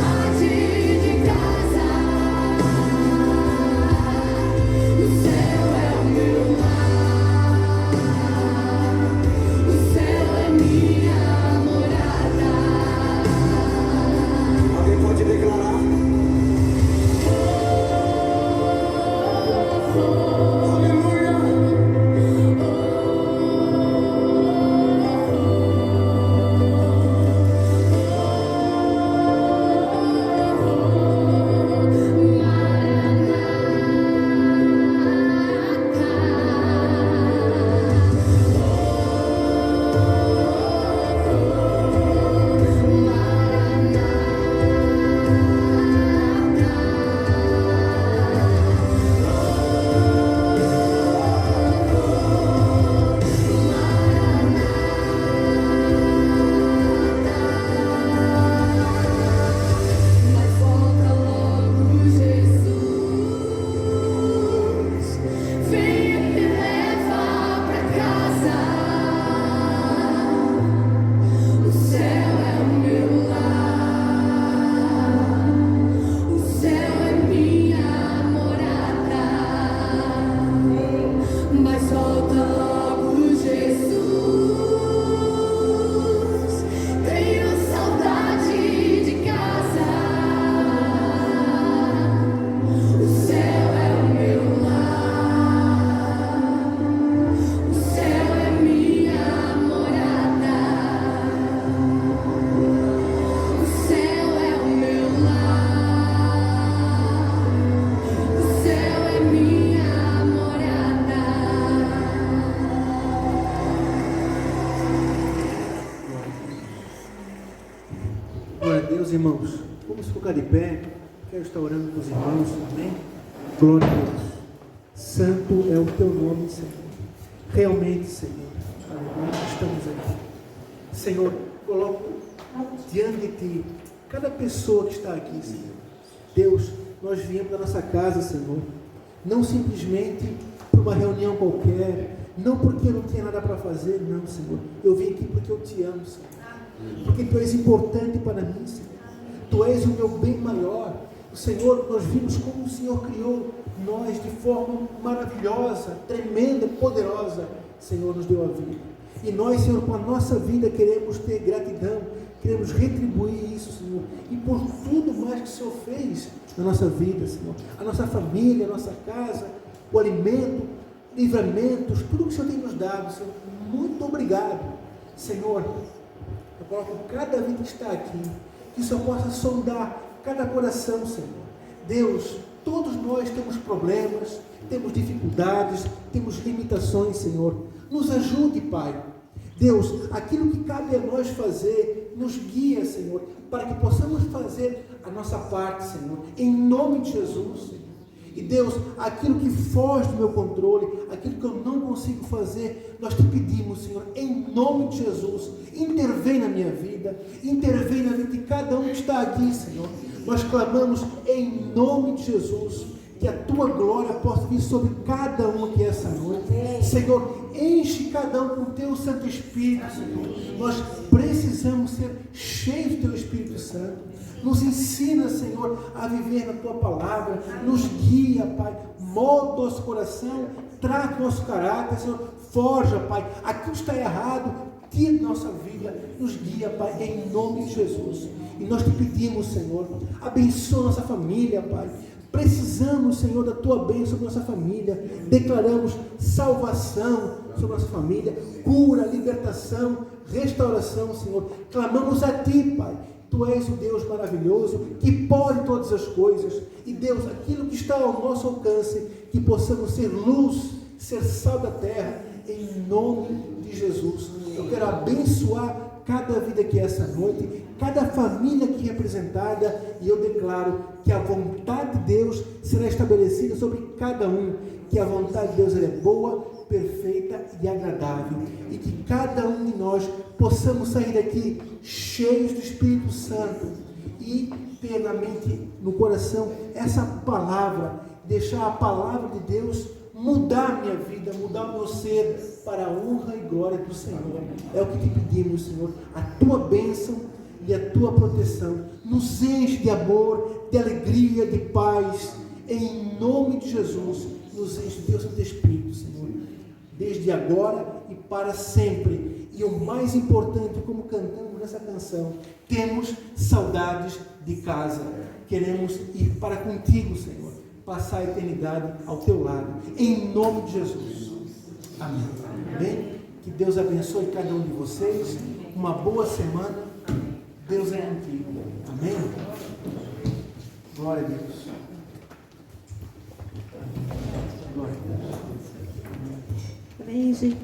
Glória a Deus, irmãos. Vamos ficar de pé. Quero estar orando com os irmãos. Amém? Glória a Deus. Santo é o teu nome, Senhor. Realmente, Senhor. Aleluia. Estamos aqui. Senhor, coloco diante de Ti cada pessoa que está aqui, Senhor. Deus, nós viemos da nossa casa, Senhor. Não simplesmente para uma reunião qualquer. Não porque eu não tinha nada para fazer. Não, Senhor. Eu vim aqui porque eu Te amo, Senhor. Porque Tu és importante para mim, Senhor. Tu és o meu bem maior. O Senhor, nós vimos como o Senhor criou nós de forma maravilhosa, tremenda, poderosa. Senhor, nos deu a vida. E nós, Senhor, com a nossa vida queremos ter gratidão, queremos retribuir isso, Senhor. E por tudo mais que o Senhor fez na nossa vida, Senhor. A nossa família, a nossa casa, o alimento, livramentos, tudo que o Senhor tem nos dado, Senhor. Muito obrigado, Senhor. Eu coloco cada vida que está aqui, que o Senhor possa sondar cada coração, Senhor. Deus, todos nós temos problemas, temos dificuldades, temos limitações, Senhor. Nos ajude, Pai. Deus, aquilo que cabe a nós fazer, nos guia, Senhor, para que possamos fazer a nossa parte, Senhor, em nome de Jesus, Senhor. E Deus, aquilo que foge do meu controle, aquilo que eu não consigo fazer, nós te pedimos, Senhor, em nome de Jesus, intervém na minha vida, intervém na vida de cada um que está aqui, Senhor. Nós clamamos em nome de Jesus, que a tua glória possa vir sobre cada um aqui essa noite. Senhor, enche cada um com o teu Santo Espírito, Senhor. Nós precisamos ser cheios do teu Espírito Santo. Nos ensina, Senhor, a viver na tua palavra. Nos guia, Pai. Molda nosso coração. Trata nosso caráter, Senhor. Forja, Pai. Aquilo que está errado, tira da nossa vida. Nos guia, Pai, em nome de Jesus. E nós te pedimos, Senhor, abençoa nossa família, Pai. Precisamos, Senhor, da tua bênção sobre nossa família. Declaramos salvação sobre nossa família. Cura, libertação, restauração, Senhor. Clamamos a ti, Pai. Tu és o Deus maravilhoso, que pode todas as coisas. E Deus, aquilo que está ao nosso alcance, que possamos ser luz, ser sal da terra, em nome de Jesus. Eu quero abençoar cada vida aqui essa noite, cada família aqui representada, e eu declaro que a vontade de Deus será estabelecida sobre cada um, que a vontade de Deus é boa, perfeita e agradável, e que cada um de nós possamos sair daqui cheios do Espírito Santo e ter na mente, no coração, essa palavra, deixar a palavra de Deus mudar a minha vida, mudar o meu ser para a honra e glória do Senhor. É o que te pedimos, Senhor, a tua bênção e a tua proteção. Nos enche de amor, de alegria, de paz, em nome de Jesus. Nos enche de Deus Santo Espírito, Senhor, desde agora e para sempre. E o mais importante, como cantamos nessa canção, temos saudades de casa. Queremos ir para contigo, Senhor, passar a eternidade ao teu lado, em nome de Jesus. Amém. Amém? Que Deus abençoe cada um de vocês. Uma boa semana. Deus é contigo. Amém? Glória a Deus. Glória a Deus. Amém, gente.